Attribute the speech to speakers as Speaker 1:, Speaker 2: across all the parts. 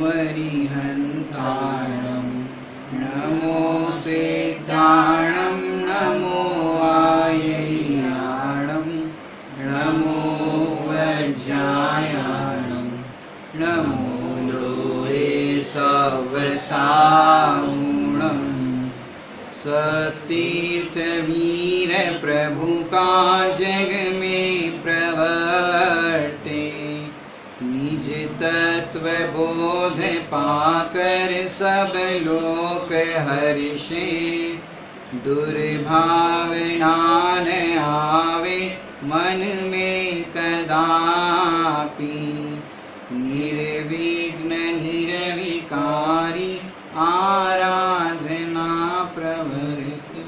Speaker 1: वरिहन्ताणं नमो सिद्धाणं नमो आयर्याणं नमो वज्रायाणं नमो लोरे सवसाऊणं सतीर्थवीर प्रभु का जग में प्रवर्ते निज तत्व बोध पाकर सब लोक हर्षे दुर्भावना न आवे मन में कदापि निर्विघ्न निर्विकारी आराधना प्रवृत्ति।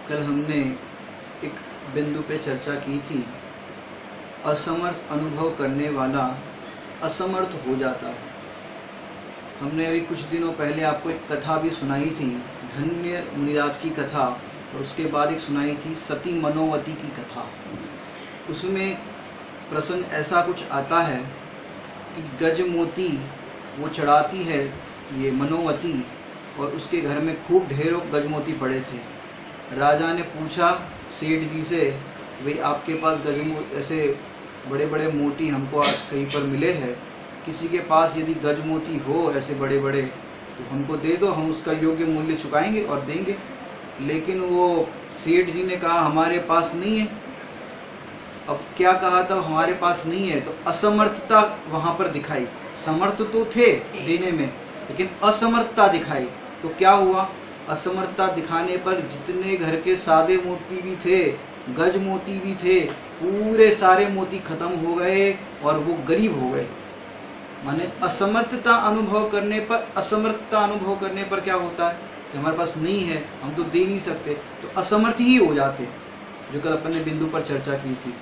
Speaker 1: कल हमने एक बिंदु पे चर्चा की थी, असमर्थ अनुभव करने वाला असमर्थ हो जाता है। हमने अभी कुछ दिनों पहले आपको एक कथा भी सुनाई थी, धन्य मुनिराज की कथा, और उसके बाद एक सुनाई थी सती मनोवती की कथा। उसमें प्रसंग ऐसा कुछ आता है कि गजमोती वो चढ़ाती है ये मनोवती, और उसके घर में खूब ढेरों गजमोती पड़े थे। राजा ने पूछा सेठ जी से, भाई आपके पास ऐसे बड़े बड़े मोती हमको आज कहीं पर मिले हैं, किसी के पास यदि गजमोती हो ऐसे बड़े बड़े तो हमको दे दो, हम उसका योग्य मूल्य चुकाएंगे और देंगे। लेकिन वो सेठ जी ने कहा हमारे पास नहीं है। अब क्या कहा था, हमारे पास नहीं है, तो असमर्थता वहाँ पर दिखाई। समर्थ तो थे देने में, लेकिन असमर्थता दिखाई। तो क्या हुआ, असमर्थता दिखाने पर जितने घर के सादे मोती भी थे, गज मोती भी थे, पूरे सारे मोती खत्म हो गए और वो गरीब हो गए। माने असमर्थता अनुभव करने पर, असमर्थता अनुभव करने पर क्या होता है कि हमारे पास नहीं है, हम तो दे नहीं सकते, तो असमर्थ ही हो जाते, जो कल अपन ने बिंदु पर चर्चा की थी।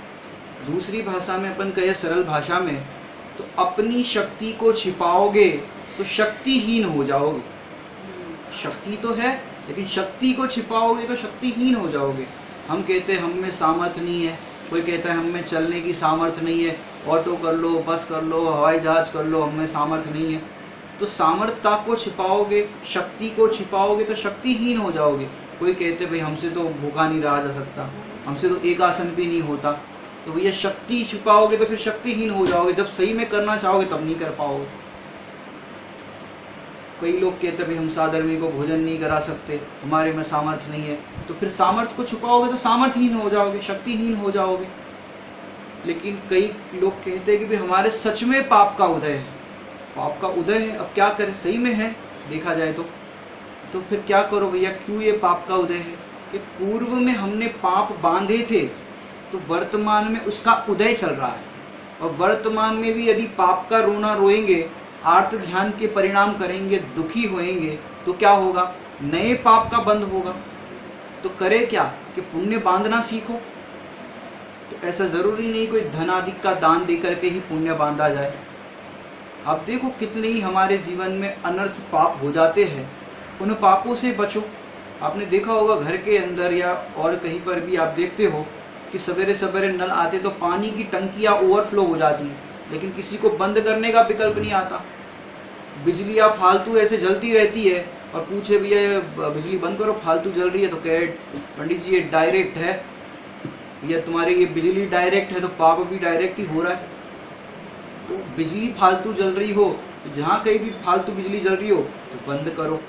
Speaker 1: दूसरी भाषा में अपन कहे, सरल भाषा में, तो अपनी शक्ति को छिपाओगे तो शक्तिहीन हो जाओगे। शक्ति तो है, लेकिन शक्ति को छिपाओगे तो शक्तिहीन हो जाओगे। हम कहते हैं हम में सामर्थ्य नहीं है, कोई कहता है हम में चलने की सामर्थ्य नहीं है, ऑटो कर लो, बस कर लो, हवाई जहाज कर लो, हम में सामर्थ्य नहीं है। तो सामर्थ्यता को छिपाओगे, शक्ति को छिपाओगे तो शक्तिहीन हो जाओगे। कोई कहते भाई हमसे तो भूखा नहीं रहा जा सकता, हमसे तो एक आसन भी नहीं होता, तो भैया शक्ति छिपाओगे तो फिर शक्तिहीन हो जाओगे। जब सही में करना चाहोगे तब नहीं कर पाओगे। कई लोग कहते भाई हम साधर्मी को भोजन नहीं करा सकते, हमारे में सामर्थ्य नहीं है, तो फिर सामर्थ्य को छुपाओगे तो सामर्थ्यहीन हो जाओगे, शक्तिहीन हो जाओगे। लेकिन कई लोग कहते हैं कि भाई हमारे सच में पाप का उदय है, पाप का उदय है, अब क्या करें, सही में है देखा जाए तो फिर क्या करो भैया, क्यों ये पाप का उदय है कि पूर्व में हमने पाप बांधे थे, तो वर्तमान में उसका उदय चल रहा है। और वर्तमान में भी यदि पाप का रोना रोएंगे, आर्त ध्यान के परिणाम करेंगे, दुखी होएंगे, तो क्या होगा, नए पाप का बंध होगा। तो करे क्या कि पुण्य बांधना सीखो। तो ऐसा जरूरी नहीं कोई धन आदि का दान दे करके ही पुण्य बांधा जाए। आप देखो कितने ही हमारे जीवन में अनर्थ पाप हो जाते हैं, उन पापों से बचो। आपने देखा होगा घर के अंदर या और कहीं पर भी आप देखते हो कि सवेरे सवेरे नल आते तो पानी की टंकियाँ ओवरफ्लो हो जाती है, लेकिन किसी को बंद करने का विकल्प नहीं आता। बिजलियाँ फालतू ऐसे जलती रहती है और पूछे भैया बिजली बंद करो, फालतू जल रही है, तो कहे पंडित जी ये डायरेक्ट है, या तुम्हारे ये बिजली डायरेक्ट है तो पाप भी डायरेक्ट ही हो रहा है। तो बिजली फालतू जल रही हो, तो जहाँ कहीं भी फालतू बिजली जल रही हो तो बंद करो।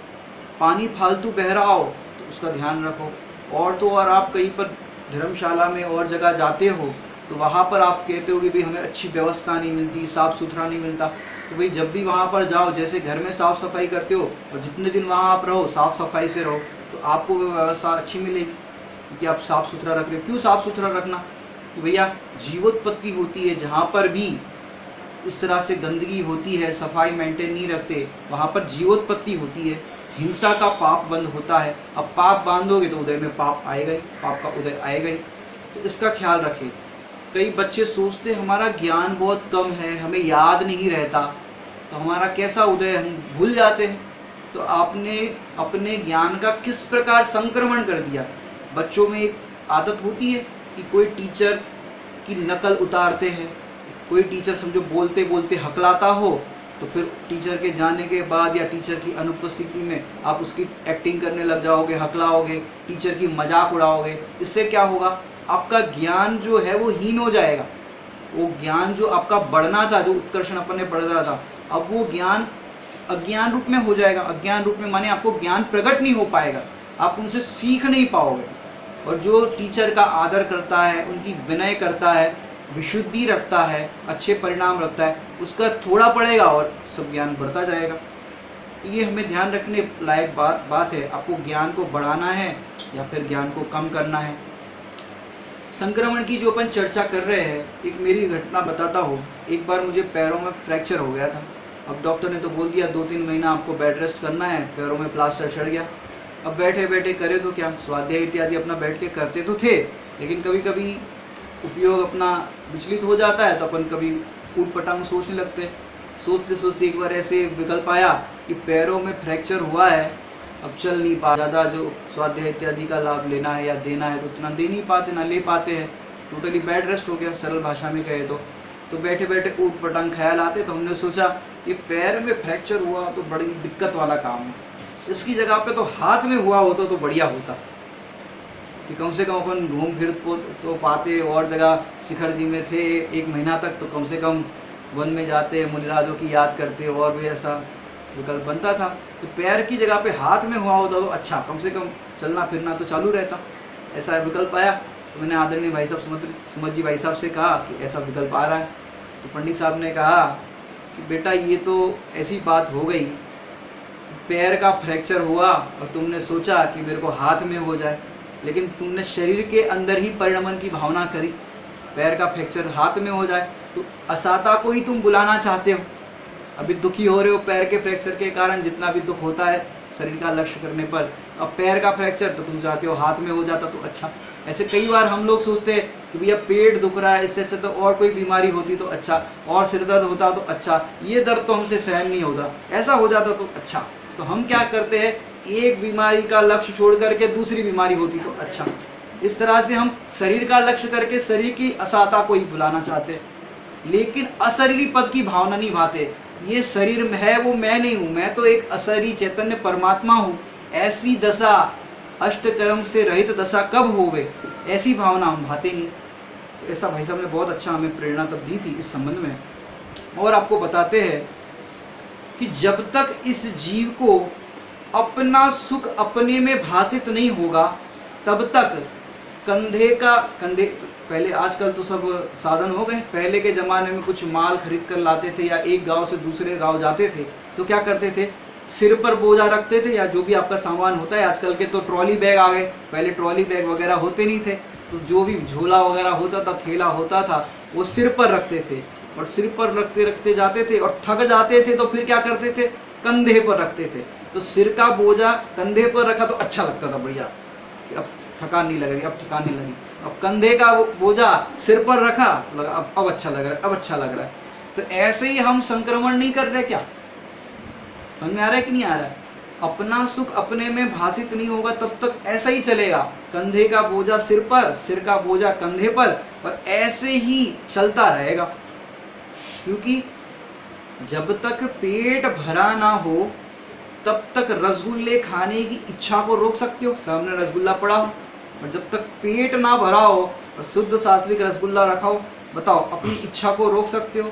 Speaker 1: पानी फालतू बह रहा हो तो उसका ध्यान रखो। और तो और आप कहीं पर धर्मशाला में और जगह जाते हो तो वहाँ पर आप कहते हो कि भाई हमें अच्छी व्यवस्था नहीं मिलती, साफ़ सुथरा नहीं मिलता। तो भाई जब भी वहाँ पर जाओ, जैसे घर में साफ़ सफाई करते हो और जितने दिन वहाँ आप रहो साफ़ सफाई से रहो, तो आपको व्यवस्था अच्छी मिलेगी, क्योंकि आप साफ़ सुथरा रख रहे हो। क्यों साफ़ सुथरा रखना, कि भैया जीवोत्पत्ति होती है, जहाँ पर भी इस तरह से गंदगी होती है, सफाई मेंटेन नहीं रखते, वहाँ पर जीवोत्पत्ति होती है, हिंसा का पाप बंद होता है। अब पाप बांधोगे तो उदय में पाप आएगा ही, पाप का उदय आएगा ही। तो इसका ख्याल रखें। कई बच्चे सोचते हमारा ज्ञान बहुत कम है, हमें याद नहीं रहता, तो हमारा कैसा उदय, हम भूल जाते हैं। तो आपने अपने ज्ञान का किस प्रकार संक्रमण कर दिया। बच्चों में एक आदत होती है कि कोई टीचर की नकल उतारते हैं, कोई टीचर समझो बोलते बोलते हकलाता हो, तो फिर टीचर के जाने के बाद या टीचर की अनुपस्थिति में आप उसकी एक्टिंग करने लग जाओगे, हकलाओगे, टीचर की मजाक उड़ाओगे। इससे क्या होगा, आपका ज्ञान जो है वो हीन हो जाएगा। वो ज्ञान जो आपका बढ़ना था, जो उत्कर्षण अपन ने पढ़ रहा था, अब वो ज्ञान अज्ञान रूप में हो जाएगा। अज्ञान रूप में माने आपको ज्ञान प्रकट नहीं हो पाएगा, आप उनसे सीख नहीं पाओगे। और जो टीचर का आदर करता है, उनकी विनय करता है, विशुद्धि रखता है, अच्छे परिणाम रखता है, उसका थोड़ा पड़ेगा और सब ज्ञान बढ़ता जाएगा। तो ये हमें ध्यान रखने लायक बात है। आपको ज्ञान को बढ़ाना है या फिर ज्ञान को कम करना है। संक्रमण की जो अपन चर्चा कर रहे हैं, एक मेरी घटना बताता हूँ। एक बार मुझे पैरों में फ्रैक्चर हो गया था। अब डॉक्टर ने तो बोल दिया 2-3 महीना आपको बेड रेस्ट करना है, पैरों में प्लास्टर चढ़ गया। अब बैठे बैठे करे तो क्या, स्वाध्याय इत्यादि अपना बैठ के करते तो थे, लेकिन कभी कभी उपयोग अपना विचलित हो जाता है, तो अपन कभी ऊट पटांग सोचने लगते। सोचते सोचते एक बार ऐसे विकल्प आया कि पैरों में फ्रैक्चर हुआ है, अब चल नहीं पा, ज़्यादा जो स्वाध्याय इत्यादि का लाभ लेना है या देना है तो उतना दे नहीं पाते, ना ले पाते हैं, टोटली बेड रेस्ट हो गया, सरल भाषा में कहे तो बैठे बैठे ऊट पटांग ख्याल आते। तो हमने सोचा ये पैर में फ्रैक्चर हुआ तो बड़ी दिक्कत वाला काम है, इसकी जगह पे तो हाथ में हुआ होता तो बढ़िया होता, कि कम से कम अपन घूम फिर तो पाते। और जगह शिखर जी में थे 1 महीना तक, तो कम से कम वन में जाते, मुनिराजों की याद करते, और भी ऐसा विकल्प बनता था। तो पैर की जगह पे हाथ में हुआ होता तो अच्छा, कम से कम चलना फिरना तो चालू रहता। ऐसा विकल्प आया तो मैंने आदरणीय भाई साहब सुमत जी भाई साहब से कहा कि ऐसा विकल्प आ रहा है। तो पंडित साहब ने कहा कि बेटा ये तो ऐसी बात हो गई, पैर का फ्रैक्चर हुआ और तुमने सोचा कि मेरे को हाथ में हो जाए, लेकिन तुमने शरीर के अंदर ही परिणमन की भावना करी, पैर का फ्रैक्चर हाथ में हो जाए, तो असाता को ही तुम बुलाना चाहते हो। अभी दुखी हो रहे हो पैर के फ्रैक्चर के कारण, जितना भी दुख होता है शरीर का लक्ष्य करने पर, अब पैर का फ्रैक्चर तो तुम चाहते हो हाथ में हो जाता तो अच्छा। ऐसे कई बार हम लोग सोचते हैं कि भैया पेट दुख रहा है, इससे अच्छा तो और कोई बीमारी होती तो अच्छा, और सिर दर्द होता तो अच्छा, ये दर्द तो हमसे सहन नहीं होता, ऐसा हो जाता तो अच्छा। तो हम क्या करते हैं, एक बीमारी का लक्ष्य छोड़ करके दूसरी बीमारी होती तो अच्छा। इस तरह से हम शरीर का लक्ष्य करके शरीर की असाता को ही बुलाना चाहते, लेकिन अशरीरी पद की भावना नहीं भाते। ये शरीर में है, वो मैं नहीं हूँ, मैं तो एक अशरीरी चैतन्य परमात्मा हूँ। ऐसी दशा, अष्टकर्म से रहित दशा कब होवे, ऐसी भावना हम भाते नहीं। ऐसा भाई साहब ने बहुत अच्छा हमें प्रेरणा तब दी थी इस संबंध में। और आपको बताते हैं कि जब तक इस जीव को अपना सुख अपने में भाषित नहीं होगा, तब तक कंधे पहले, आजकल तो सब साधन हो गए, पहले के ज़माने में कुछ माल खरीद कर लाते थे या एक गांव से दूसरे गांव जाते थे तो क्या करते थे, सिर पर बोझा रखते थे या जो भी आपका सामान होता है। आजकल के तो ट्रॉली बैग आ गए, पहले ट्रॉली बैग वगैरह होते नहीं थे, तो जो भी झोला वगैरह होता था, थैला होता था, वो सिर पर रखते थे और सिर पर रखते रखते जाते थे, और थक जाते थे तो फिर क्या करते थे, कंधे पर रखते थे। तो सिर का बोझा कंधे पर रखा तो अच्छा लगता था, बढ़िया, अब थकान नहीं लग रही, अब थकान नहीं लगी। अब कंधे का बोझा सिर पर रखा तो लगा अब अच्छा लग रहा है, अब अच्छा लग रहा है। तो ऐसे ही हम संक्रमण नहीं कर रहे क्या, समझ में आ रहा है कि नहीं आ रहा है? अपना सुख अपने में भाषित नहीं होगा तब तक ऐसा ही चलेगा, कंधे का बोझा सिर पर, सिर का बोझा कंधे पर, और ऐसे ही चलता रहेगा। क्योंकि जब तक पेट भरा ना हो तब तक रसगुल्ले खाने की इच्छा को रोक सकते हो, सामने रसगुल्ला पड़ा हो, और जब तक पेट ना भरा हो और शुद्ध सात्विक रसगुल्ला रखा हो, बताओ अपनी इच्छा को रोक सकते हो?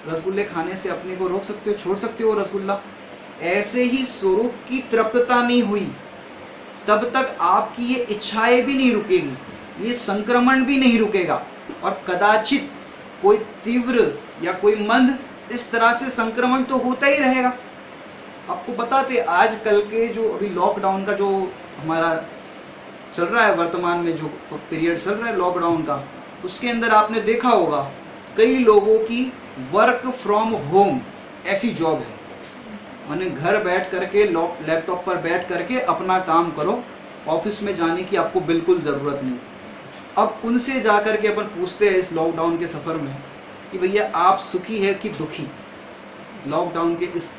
Speaker 1: रसगुल्ले खाने से अपने को रोक सकते हो, छोड़ सकते हो रसगुल्ला? ऐसे ही स्वरूप की तृप्तता नहीं हुई तब तक आपकी ये इच्छाएं भी नहीं रुकेगी, ये संक्रमण भी नहीं रुकेगा, और कदाचित कोई तीव्र या कोई मंद, इस तरह से संक्रमण तो होता ही रहेगा। आपको बताते आजकल के जो अभी लॉकडाउन का जो हमारा चल रहा है, वर्तमान में जो पीरियड चल रहा है लॉकडाउन का, उसके अंदर आपने देखा होगा कई लोगों की वर्क फ्रॉम होम ऐसी जॉब है, माने घर बैठ करके लैपटॉप पर बैठ करके अपना काम करो, ऑफिस में जाने की आपको बिल्कुल ज़रूरत नहीं। अब उनसे जा करके अपन पूछते हैं इस लॉकडाउन के सफ़र में कि भैया आप सुखी है कि दुखी? लॉकडाउन के इस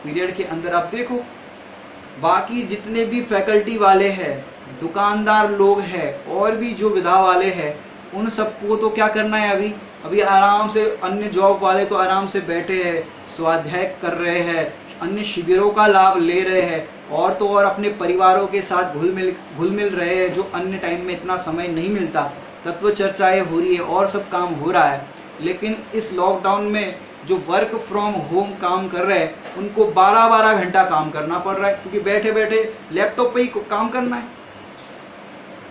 Speaker 1: पीरियड के अंदर आप देखो, बाकी जितने भी फैकल्टी वाले हैं, दुकानदार लोग हैं, और भी जो विधा वाले हैं, उन सबको तो क्या करना है, अभी अभी आराम से अन्य जॉब वाले तो आराम से बैठे हैं, स्वाध्याय कर रहे हैं, अन्य शिविरों का लाभ ले रहे हैं, और तो और अपने परिवारों के साथ घुल मिल रहे हैं, जो अन्य टाइम में इतना समय नहीं मिलता। तत्व चर्चाएं हो रही है और सब काम हो रहा है। लेकिन इस लॉकडाउन में जो वर्क फ्रॉम होम काम कर रहे हैं उनको 12-12 घंटा काम करना पड़ रहा है, क्योंकि बैठे बैठे लैपटॉप पे ही काम करना है।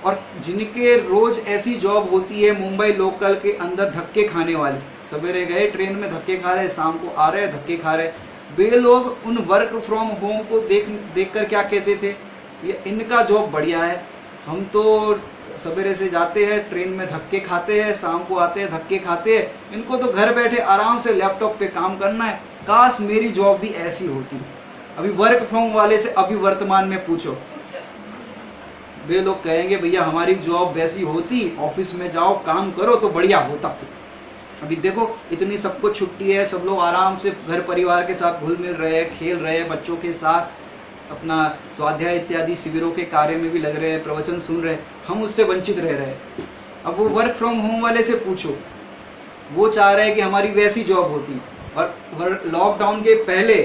Speaker 1: और जिनके रोज ऐसी जॉब होती है मुंबई लोकल के अंदर धक्के खाने वाले, सवेरे गए ट्रेन में धक्के खा रहे, शाम को आ रहे धक्के खा रहे, वे लोग उन वर्क फ्रॉम होम को देख कर क्या कहते थे, ये इनका जॉब बढ़िया है, हम तो सवेरे से जाते हैं ट्रेन में धक्के खाते हैं, शाम को आते हैं धक्के खाते हैं, इनको तो घर बैठे आराम से लैपटॉप पे काम करना है, काश मेरी जॉब भी ऐसी होती। अभी वर्क फ्रॉम वाले से अभी वर्तमान में पूछो, वे लोग कहेंगे भैया हमारी जॉब वैसी होती, ऑफिस में जाओ काम करो तो बढ़िया होता। अभी देखो इतनी सबको छुट्टी है, सब लोग आराम से घर परिवार के साथ घुल मिल रहे हैं, खेल रहे हैं, बच्चों के साथ अपना स्वाध्याय इत्यादि शिविरों के कार्य में भी लग रहे हैं, प्रवचन सुन रहे हैं, हम उससे वंचित रह रहे हैं। अब वो वर्क फ्रॉम होम वाले से पूछो, वो चाह रहे हैं कि हमारी वैसी जॉब होती। और लॉकडाउन के पहले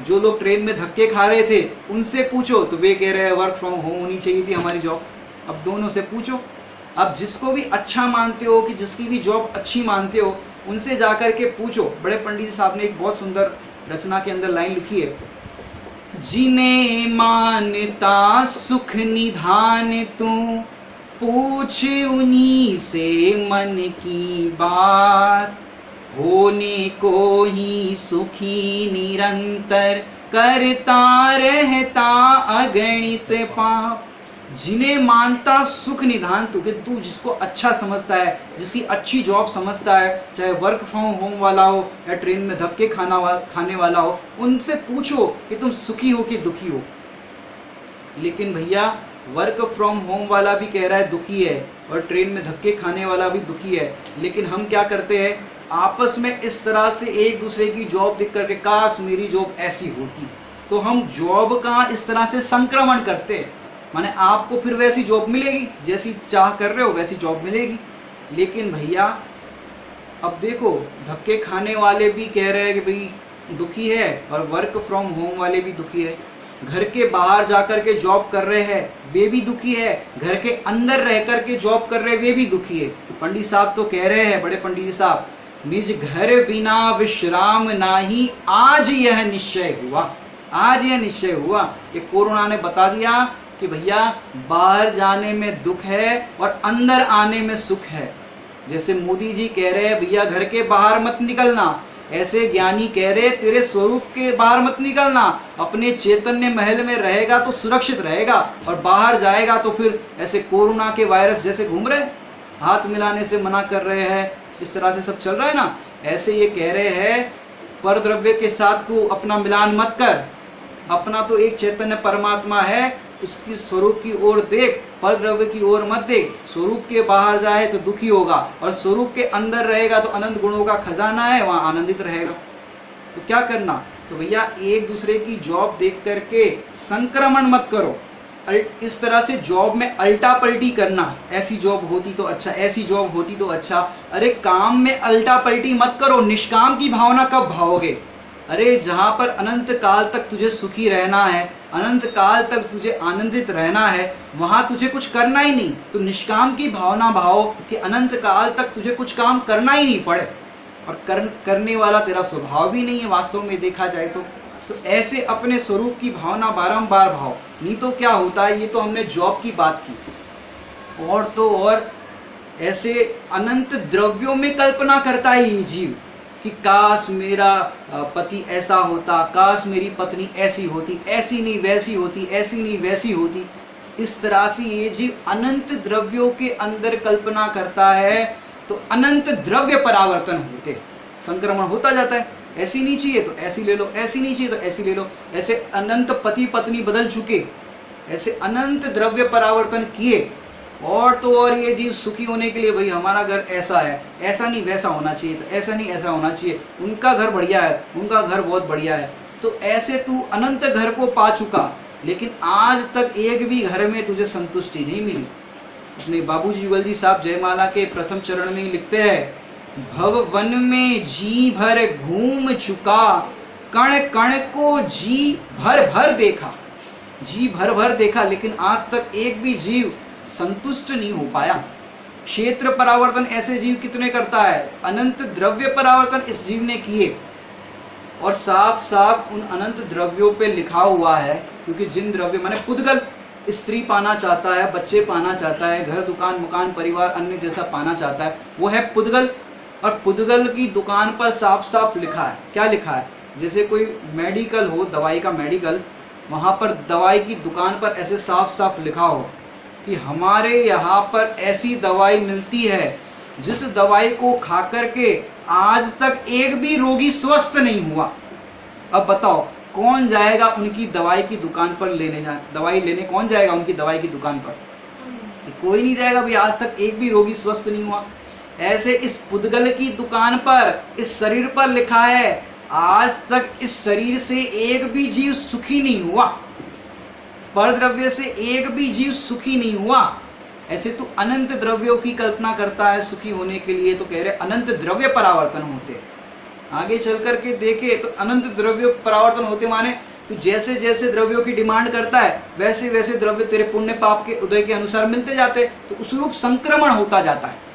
Speaker 1: जो लोग ट्रेन में धक्के खा रहे थे उनसे पूछो तो वे कह रहे हैं वर्क फ्रॉम होम होनी चाहिए थी हमारी जॉब। अब दोनों से पूछो, अब जिसको भी अच्छा मानते हो कि जिसकी भी जॉब अच्छी मानते हो उनसे जाकर के पूछो। बड़े पंडित साहब ने एक बहुत सुंदर रचना के अंदर लाइन लिखी है, जिन्हें मानता सुख निधान तू, पूछ उन्हीं से मन की बात, होने को ही सुखी निरंतर, करता रहता अगणित पाप। जिन्हें मानता सुख निधान तू, कि तू जिसको अच्छा समझता है, जिसकी अच्छी जॉब समझता है, चाहे वर्क फ्रॉम होम वाला हो या ट्रेन में धक्के खाने वाला हो, उनसे पूछो कि तुम सुखी हो कि दुखी हो। लेकिन भैया वर्क फ्रॉम होम वाला भी कह रहा है दुखी है और ट्रेन में धक्के खाने वाला भी दुखी है, लेकिन हम क्या करते हैं आपस में इस तरह से एक दूसरे की जॉब देख करके, काश मेरी जॉब ऐसी होती, तो हम जॉब का इस तरह से संक्रमण करते हैं। माने आपको फिर वैसी जॉब मिलेगी, जैसी चाह कर रहे हो वैसी जॉब मिलेगी। लेकिन भैया अब देखो धक्के खाने वाले भी कह रहे हैं कि भाई दुखी है और वर्क फ्रॉम होम वाले भी दुखी है, घर के बाहर जाकर के जॉब कर रहे हैं वे भी दुखी है, घर के अंदर रह कर के जॉब कर रहे वे भी दुखी है। पंडित साहब तो कह रहे हैं, बड़े पंडित साहब, निज घर बिना विश्राम नाही, आज यह निश्चय हुआ, आज यह निश्चय हुआ। कि कोरोना ने बता दिया कि भैया बाहर जाने में दुख है और अंदर आने में सुख है। जैसे मोदी जी कह रहे हैं भैया घर के बाहर मत निकलना, ऐसे ज्ञानी कह रहे तेरे स्वरूप के बाहर मत निकलना, अपने चैतन्य महल में रहेगा तो सुरक्षित रहेगा, और बाहर जाएगा तो फिर ऐसे कोरोना के वायरस जैसे घूम रहे, हाथ मिलाने से मना कर रहे हैं, इस तरह से सब चल रहा है ना। ऐसे ये कह रहे हैं पर द्रव्य के साथ तू अपना मिलान मत कर, अपना तो एक चैतन्य परमात्मा है, उसकी स्वरूप की ओर देख, पर द्रव्य की ओर मत देख। स्वरूप के बाहर जाए तो दुखी होगा और स्वरूप के अंदर रहेगा तो अनंत गुणों का खजाना है, वहां आनंदित रहेगा। तो क्या करना, तो भैया एक दूसरे की जॉब देख करके संक्रमण मत करो, इस तरह से जॉब में अल्टा पलटी करना, ऐसी जॉब होती तो अच्छा, ऐसी जॉब होती तो अच्छा। अरे काम में अल्टा पलटी मत करो, निष्काम की भावना कब भाओगे। अरे जहाँ पर अनंत काल तक तुझे सुखी रहना है, अनंत काल तक तुझे आनंदित रहना है, वहाँ तुझे कुछ करना ही नहीं, तो निष्काम की भावना भाव कि अनंत काल तक तुझे कुछ काम करना ही नहीं पड़े, और करने वाला तेरा स्वभाव भी नहीं है वास्तव में देखा जाए तो ऐसे अपने स्वरूप की भावना बारंबार भाव। नहीं तो क्या होता है, ये तो हमने जॉब की बात की, और तो और ऐसे अनंत द्रव्यों में कल्पना करता है ये जीव कि काश मेरा पति ऐसा होता, काश मेरी पत्नी ऐसी होती, ऐसी नहीं वैसी होती, ऐसी नहीं वैसी होती। इस तरह से ये जीव अनंत द्रव्यों के अंदर कल्पना करता है, तो अनंत द्रव्य परावर्तन होते, संक्रमण होता जाता है। ऐसी नहीं चाहिए तो ऐसी ले लो, ऐसी नहीं चाहिए तो ऐसी ले लो, ऐसे अनंत पति पत्नी बदल चुके, ऐसे अनंत द्रव्य परावर्तन किए, और तो और ये जीव सुखी होने के लिए भाई हमारा घर ऐसा है, ऐसा नहीं वैसा होना चाहिए, तो ऐसा नहीं ऐसा होना चाहिए, उनका घर बढ़िया है, उनका घर बहुत बढ़िया है। तो ऐसे तू अनंत घर को पा चुका, लेकिन आज तक एक भी घर में तुझे संतुष्टि नहीं मिली। अपने बाबूजी युगल जी साहब जयमाला के प्रथम चरण में लिखते हैं भव वन में जी भर घूम चुका, कण कण को जी भर भर देखा। जी भर भर देखा, लेकिन आज तक एक भी जीव संतुष्ट नहीं हो पाया। क्षेत्र परावर्तन ऐसे जीव कितने करता है, अनंत द्रव्य परावर्तन इस जीव ने किए, और साफ साफ उन अनंत द्रव्यों पे लिखा हुआ है। क्योंकि जिन द्रव्य माने पुद्गल स्त्री पाना चाहता है, बच्चे पाना चाहता है, घर दुकान मकान परिवार अन्य जैसा पाना चाहता है, वो है पुद्गल। और पुद्गल की दुकान पर साफ साफ लिखा है, क्या लिखा है, जैसे कोई मेडिकल हो, दवाई का मेडिकल, वहाँ पर दवाई की दुकान पर ऐसे साफ साफ लिखा हो कि हमारे यहाँ पर ऐसी दवाई मिलती है जिस दवाई को खा करके आज तक एक भी रोगी स्वस्थ नहीं हुआ। अब बताओ कौन जाएगा उनकी दवाई की दुकान पर दवाई लेने कौन जाएगा उनकी दवाई की दुकान पर? कोई नहीं जाएगा भाई, आज तक एक भी रोगी स्वस्थ नहीं हुआ। ऐसे इस पुद्गल की दुकान पर, इस शरीर पर लिखा है आज तक इस शरीर से एक भी जीव सुखी नहीं हुआ, परद्रव्य से एक भी जीव सुखी नहीं हुआ। ऐसे तो अनंत द्रव्यों की कल्पना करता है सुखी होने के लिए, तो कह रहे अनंत द्रव्य परावर्तन होते। आगे चल करके देखे तो अनंत द्रव्य परावर्तन होते माने तो जैसे जैसे द्रव्यों की डिमांड करता है वैसे वैसे द्रव्य तेरे पुण्य पाप के उदय के अनुसार मिलते जाते, तो उस रूप संक्रमण होता जाता है।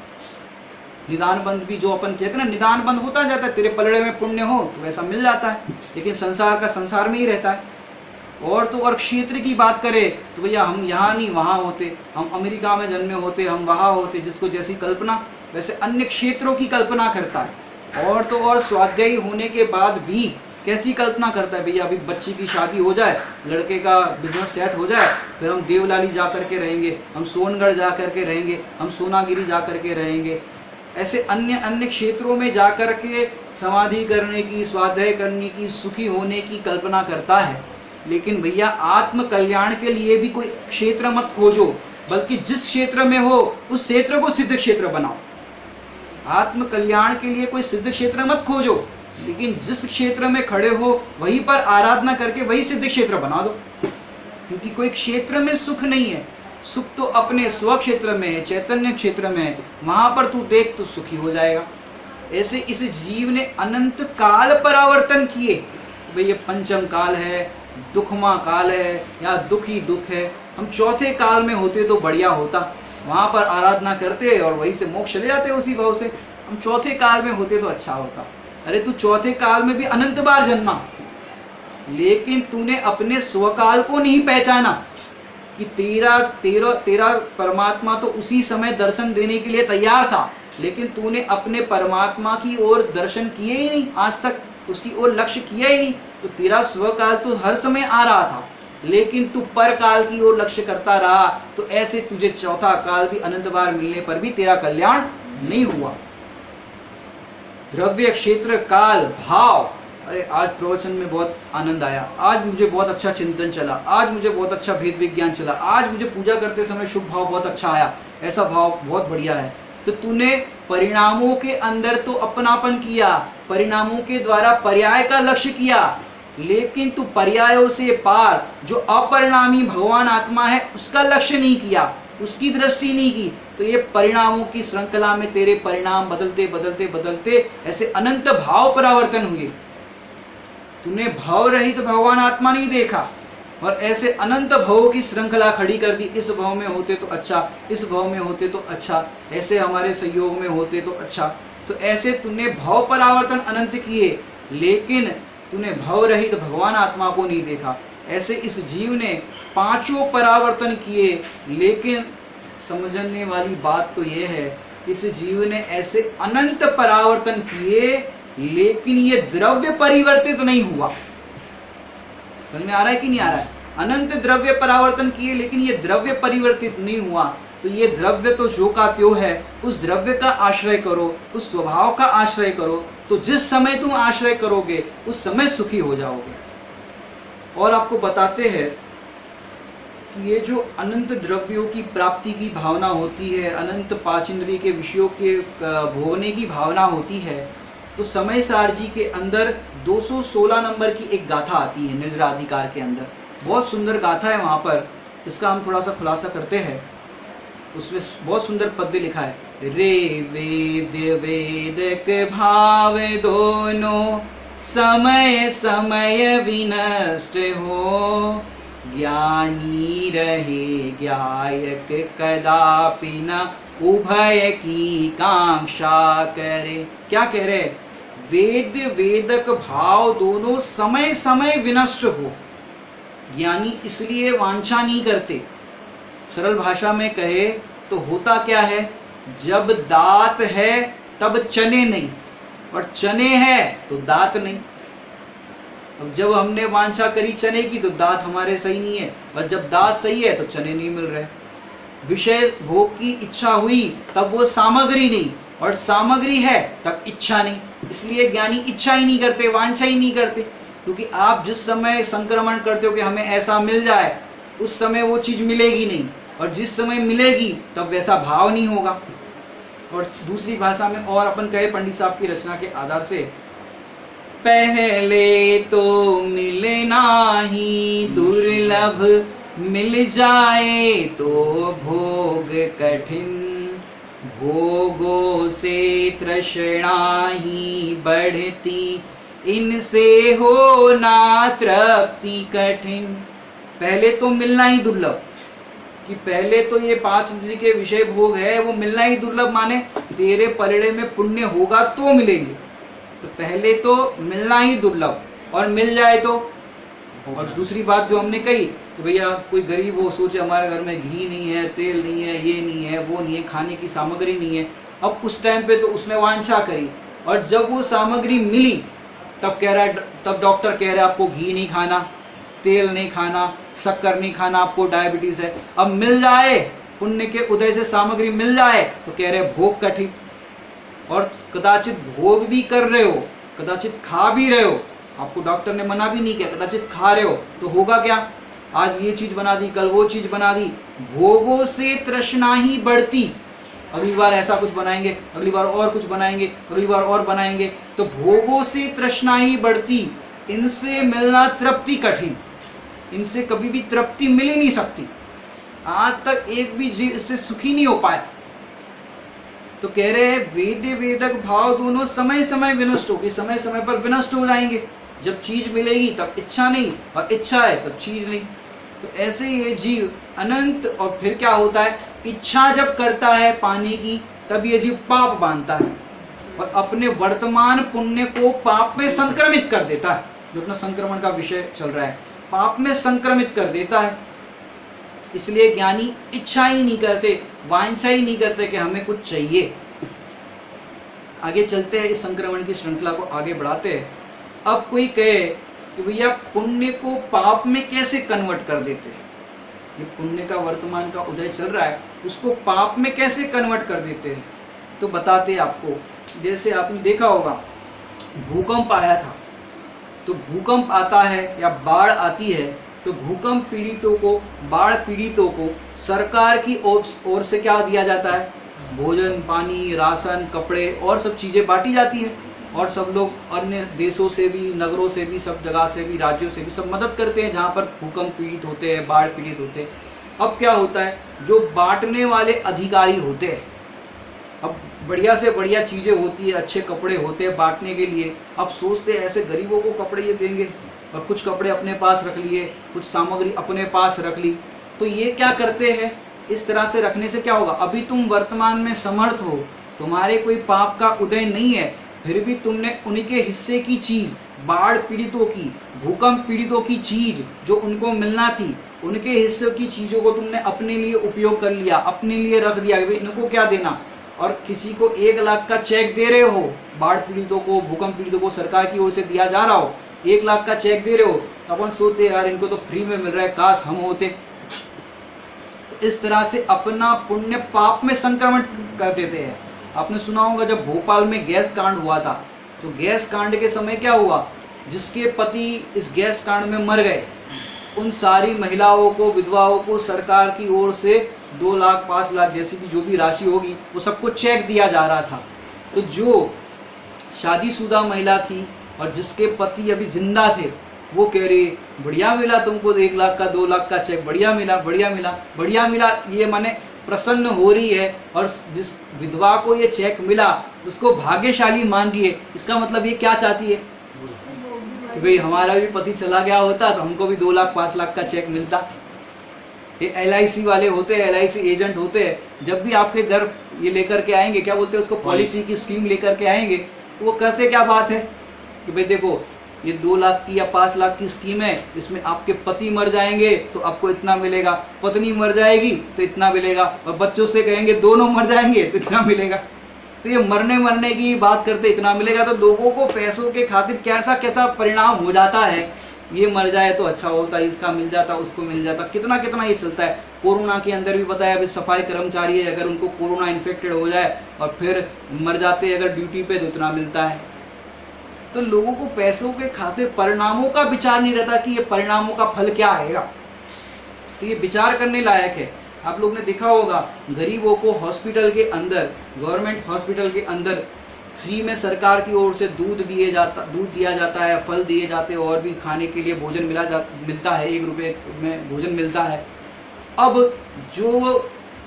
Speaker 1: निदान बंद भी जो अपन कहते हैं ना, निदान बंद होता जाता है, तेरे पलड़े में पुण्य हो तो वैसा मिल जाता है, लेकिन संसार का संसार में ही रहता है। और तो और क्षेत्र की बात करें तो भैया हम यहाँ नहीं वहाँ होते, हम अमेरिका में जन्मे होते, हम वहाँ होते, जिसको जैसी कल्पना वैसे अन्य क्षेत्रों की कल्पना करता है। और तो और स्वाध्यायी होने के बाद भी कैसी कल्पना करता है, भैया अभी बच्ची की शादी हो जाए, लड़के का बिजनेस सेट हो जाए, फिर हम देवलाली जा करके रहेंगे, हम सोनगढ़ जा करके रहेंगे, हम सोनागिरी जा करके रहेंगे। ऐसे अन्य अन्य क्षेत्रों में जा करके समाधि करने की, स्वाध्याय करने की, सुखी होने की कल्पना करता है। लेकिन भैया आत्म कल्याण के लिए भी कोई क्षेत्र मत खोजो, बल्कि जिस क्षेत्र में हो उस क्षेत्र को सिद्ध क्षेत्र बनाओ। आत्म कल्याण के लिए कोई सिद्ध क्षेत्र मत खोजो, लेकिन जिस क्षेत्र में खड़े हो वहीं पर आराधना करके वही सिद्ध क्षेत्र बना दो। क्योंकि कोई क्षेत्र में सुख नहीं है, सुख तो अपने स्व क्षेत्र में है, चैतन्य क्षेत्र में है, वहां पर तू देख तो सुखी हो जाएगा। ऐसे इस जीव ने अनंत काल परावर्तन किए। भाई ये पंचम काल है, दुखमा काल है, या दुख ही दुख है। हम चौथे काल में होते तो बढ़िया होता, वहां पर आराधना करते और वहीं से मोक्ष ले जाते उसी भाव से। हम चौथे काल में होते तो अच्छा होता। अरे तू चौथे काल में भी अनंत बार जन्मा, लेकिन तूने अपने स्वकाल को नहीं पहचाना कि तेरा परमात्मा तो उसी समय दर्शन देने के लिए तैयार था, लेकिन तूने अपने परमात्मा की ओर दर्शन किए ही नहीं, आज तक उसकी ओर लक्ष्य किया ही नहीं। तो तेरा स्वकाल तो हर समय आ रहा था, लेकिन तू पर काल की ओर लक्ष्य करता रहा, तो ऐसे तुझे चौथा काल भी अनंत बार मिलने पर भी तेरा कल्याण नहीं हुआ। द्रव्य, क्षेत्र, काल, भाव। अरे आज प्रवचन में बहुत आनंद आया, आज मुझे बहुत अच्छा चिंतन चला, आज मुझे बहुत अच्छा भेद विज्ञान चला, आज मुझे पूजा करते समय शुभ भाव बहुत अच्छा आया, ऐसा भाव बहुत बढ़िया है। तो तूने परिणामों के अंदर तो अपनापन किया, परिणामों के द्वारा पर्याय का लक्ष्य किया, लेकिन तू पर्यायों से पार जो अपरिणामी भगवान आत्मा है उसका लक्ष्य नहीं किया, उसकी दृष्टि नहीं की। तो ये परिणामों की श्रृंखला में तेरे परिणाम बदलते बदलते बदलते ऐसे अनंत भाव परावर्तन हुए। तूने भाव रहित तो भगवान आत्मा नहीं देखा, और ऐसे अनंत भावों की श्रृंखला खड़ी कर दी। इस भाव में होते तो अच्छा, इस भाव में होते तो अच्छा, ऐसे हमारे सहयोग में होते तो अच्छा। तो ऐसे तूने भाव परावर्तन अनंत किए, लेकिन तूने भाव रहित तो भगवान आत्मा को नहीं देखा। ऐसे इस जीव ने पांचों परावर्तन किए, लेकिन समझने वाली बात तो यह है, इस जीव ने ऐसे अनंत परावर्तन किए, लेकिन ये द्रव्य परिवर्तित नहीं हुआ। समझ में आ रहा है कि नहीं आ रहा है? अनंत द्रव्य परावर्तन किए, लेकिन ये द्रव्य परिवर्तित नहीं हुआ। तो ये द्रव्य तो जो का त्यों है, उस द्रव्य का आश्रय करो, उस स्वभाव का आश्रय करो, तो जिस समय तुम आश्रय करोगे उस समय सुखी हो जाओगे। और आपको बताते हैं कि ये जो अनंत द्रव्यों की प्राप्ति की भावना होती है, अनंत पांचेंद्रिय के विषयों के भोगने की भावना होती है, तो समय सार जी के अंदर 216 नंबर की एक गाथा आती है निजराधिकार के अंदर। बहुत सुंदर गाथा है वहाँ पर, इसका हम थोड़ा सा खुलासा करते हैं। उसमें बहुत सुंदर पद्य लिखा है। रे वेद्य वेदक भाव दोनों समय समय विनष्ट हो। ज्ञानी रहे ज्ञायक कदापि न उभय की कांक्षा करे। क्या कह रहे? वेद्य वेदक भाव दोनों समय समय विनष्ट हो। ज्ञानी इसलिए वांछा नहीं करते। सरल भाषा में कहे तो होता क्या है, जब दांत है तब चने नहीं, और चने है तो दांत नहीं। अब जब हमने वांछा करी चने की तो दांत हमारे सही नहीं है, और जब दांत सही है तो चने नहीं मिल रहे। विषय भोग की इच्छा हुई तब वो सामग्री नहीं, और सामग्री है तब इच्छा नहीं। इसलिए ज्ञानी इच्छा ही नहीं करते, वांछा ही नहीं करते, क्योंकि आप जिस समय संक्रमण करते हो कि हमें ऐसा मिल जाए, उस समय वो चीज मिलेगी नहीं, और जिस समय मिलेगी तब वैसा भाव नहीं होगा। और दूसरी भाषा में और अपन कहे पंडित साहब की रचना के आधार से, पहले तो मिले नाही दुर्लभ, मिल जाए तो भोग कठिन, भोगों से तृष्णा ही बढ़ती, इनसे हो ना तृप्ति कठिन। पहले तो मिलना ही दुर्लभ, कि पहले तो ये 5 इंद्रिय के विषय भोग है वो मिलना ही दुर्लभ, माने तेरे परिणय में पुण्य होगा तो मिलेंगे। तो पहले तो मिलना ही दुर्लभ, और मिल जाए तो। और दूसरी बात जो हमने कही कि भैया कोई गरीब हो, सोचे हमारे घर में घी नहीं है, तेल नहीं है, ये नहीं है, वो नहीं है, खाने की सामग्री नहीं है। अब उस टाइम पे तो उसने वांछा करी, और जब वो सामग्री मिली तब कह रहा है, तब डॉक्टर कह रहा है आपको घी नहीं खाना, तेल नहीं खाना, शक्कर नहीं खाना, आपको डायबिटीज है। अब मिल जाए, पुण्य के उदय से सामग्री मिल जाए तो कह रहे भोग कठिन। और कदाचित भोग भी कर रहे हो, कदाचित खा भी रहे हो, आपको डॉक्टर ने मना भी नहीं किया, कदाचित खा रहे हो, तो होगा क्या, आज ये चीज बना दी, कल वो चीज बना दी, भोगों से तृष्णा ही बढ़ती। अगली बार ऐसा कुछ बनाएंगे, अगली बार और कुछ बनाएंगे, अगली बार और बनाएंगे, तो भोगों से तृष्णा ही बढ़ती, इनसे मिलना तृप्ति कठिन, इनसे कभी भी तृप्ति मिल ही नहीं सकती। आज तक एक भी जीव इससे सुखी नहीं हो पाया। तो कह रहे हैं वेद्य वेदक भाव दोनों समय समय विनष्ट होगी, समय समय पर विनष्ट हो जाएंगे। जब चीज मिलेगी तब इच्छा नहीं, और इच्छा है तब चीज नहीं। तो ऐसे ये जीव अनंत, और फिर क्या होता है, इच्छा जब करता है पाने की तब ये जीव पाप बांधता है, और अपने वर्तमान पुण्य को पाप में संक्रमित कर देता है। जो अपना संक्रमण का विषय चल रहा है, पाप में संक्रमित कर देता है। इसलिए ज्ञानी इच्छा ही नहीं करते, वांछा ही नहीं करते कि हमें कुछ चाहिए। आगे चलते हैं, इस संक्रमण की श्रृंखला को आगे बढ़ाते हैं। अब कोई कहे कि भैया पुण्य को पाप में कैसे कन्वर्ट कर देते हैं, ये पुण्य का वर्तमान का उदय चल रहा है, उसको पाप में कैसे कन्वर्ट कर देते हैं। तो बताते हैं आपको, जैसे आपने देखा होगा भूकंप आया था, तो भूकंप आता है या बाढ़ आती है, तो भूकंप पीड़ितों को, बाढ़ पीड़ितों को सरकार की ओर से क्या दिया जाता है, भोजन, पानी, राशन, कपड़े और सब चीज़ें बांटी जाती हैं। और सब लोग अन्य देशों से भी, नगरों से भी, सब जगह से भी, राज्यों से भी सब मदद करते हैं जहाँ पर भूकंप पीड़ित होते हैं, बाढ़ पीड़ित होते हैं। अब क्या होता है, जो बांटने वाले अधिकारी होते हैं, अब बढ़िया से बढ़िया चीज़ें होती है, अच्छे कपड़े होते हैं बांटने के लिए। अब सोचते हैं ऐसे गरीबों को कपड़े ये देंगे, और कुछ कपड़े अपने पास रख लिए, कुछ सामग्री अपने पास रख ली। तो ये क्या करते हैं, इस तरह से रखने से क्या होगा, अभी तुम वर्तमान में समर्थ हो, तुम्हारे कोई पाप का उदय नहीं है, फिर भी तुमने उनके हिस्से की चीज़, बाढ़ पीड़ितों की, भूकंप पीड़ितों की चीज़ जो उनको मिलना थी, उनके हिस्से की चीज़ों को तुमने अपने लिए उपयोग कर लिया, अपने लिए रख दिया कि इनको क्या देना। और किसी को 1 लाख का चेक दे रहे हो, बाढ़ पीड़ितों को, भूकंप पीड़ितों को सरकार की ओर से दिया जा रहा हो, 1 लाख का चेक दे रहे हो, तो अपन सोचते यार इनको तो फ्री में मिल रहा है, काश हम होते। तो इस तरह से अपना पुण्य पाप में संक्रमण कर देते हैं। आपने सुना होगा जब भोपाल में गैस कांड हुआ था, तो गैस कांड के समय क्या हुआ, जिसके पति इस गैस कांड में मर गए, उन सारी महिलाओं को, विधवाओं को सरकार की ओर से 2 लाख 5 लाख जैसी भी जो भी राशि होगी वो सबको चेक दिया जा रहा था। तो जो शादीशुदा महिला थी और जिसके पति अभी जिंदा थे, वो कह रही बढ़िया मिला तुमको 1 लाख का 2 लाख का चेक, बढ़िया मिला बढ़िया मिला बढ़िया मिला। ये माने प्रसन्न हो रही है और जिस विधवा को ये चेक मिला उसको भाग्यशाली मान रही है, इसका मतलब ये क्या चाहती है कि भाई हमारा भी पति चला गया होता तो हमको भी 2 लाख 5 लाख का चेक मिलता। ये LIC वाले होते हैं, LIC एजेंट होते हैं, जब भी आपके घर ये लेकर के आएंगे, क्या बोलते हैं उसको, पॉलिसी की स्कीम लेकर के आएंगे, तो वो करते क्या बात है कि भाई देखो ये 2 लाख की या 5 लाख की स्कीम है, इसमें आपके पति मर जाएंगे तो आपको इतना मिलेगा, पत्नी मर जाएगी तो इतना मिलेगा, और बच्चों से कहेंगे दोनों मर जाएंगे तो इतना मिलेगा। तो ये मरने की बात करते इतना मिलेगा, तो लोगों को पैसों के खातिर कैसा कैसा परिणाम हो जाता है, ये मर जाए तो अच्छा होता, इसका मिल जाता, उसको मिल जाता, कितना कितना ये चलता है। कोरोना के अंदर भी बताया अभी सफाई कर्मचारी है, अगर उनको कोरोना इन्फेक्टेड हो जाए और फिर मर जाते हैं अगर ड्यूटी पे तो इतना मिलता है। तो लोगों को पैसों के खातिर परिणामों का विचार नहीं रहता कि ये परिणामों का फल क्या आएगा, तो ये विचार करने लायक है। आप लोग ने देखा होगा गरीबों को हॉस्पिटल के अंदर, गवर्नमेंट हॉस्पिटल के अंदर फ्री में सरकार की ओर से दूध दिया जाता है, फल दिए जाते हैं, और भी खाने के लिए भोजन मिलता है, 1 रुपये में भोजन मिलता है। अब जो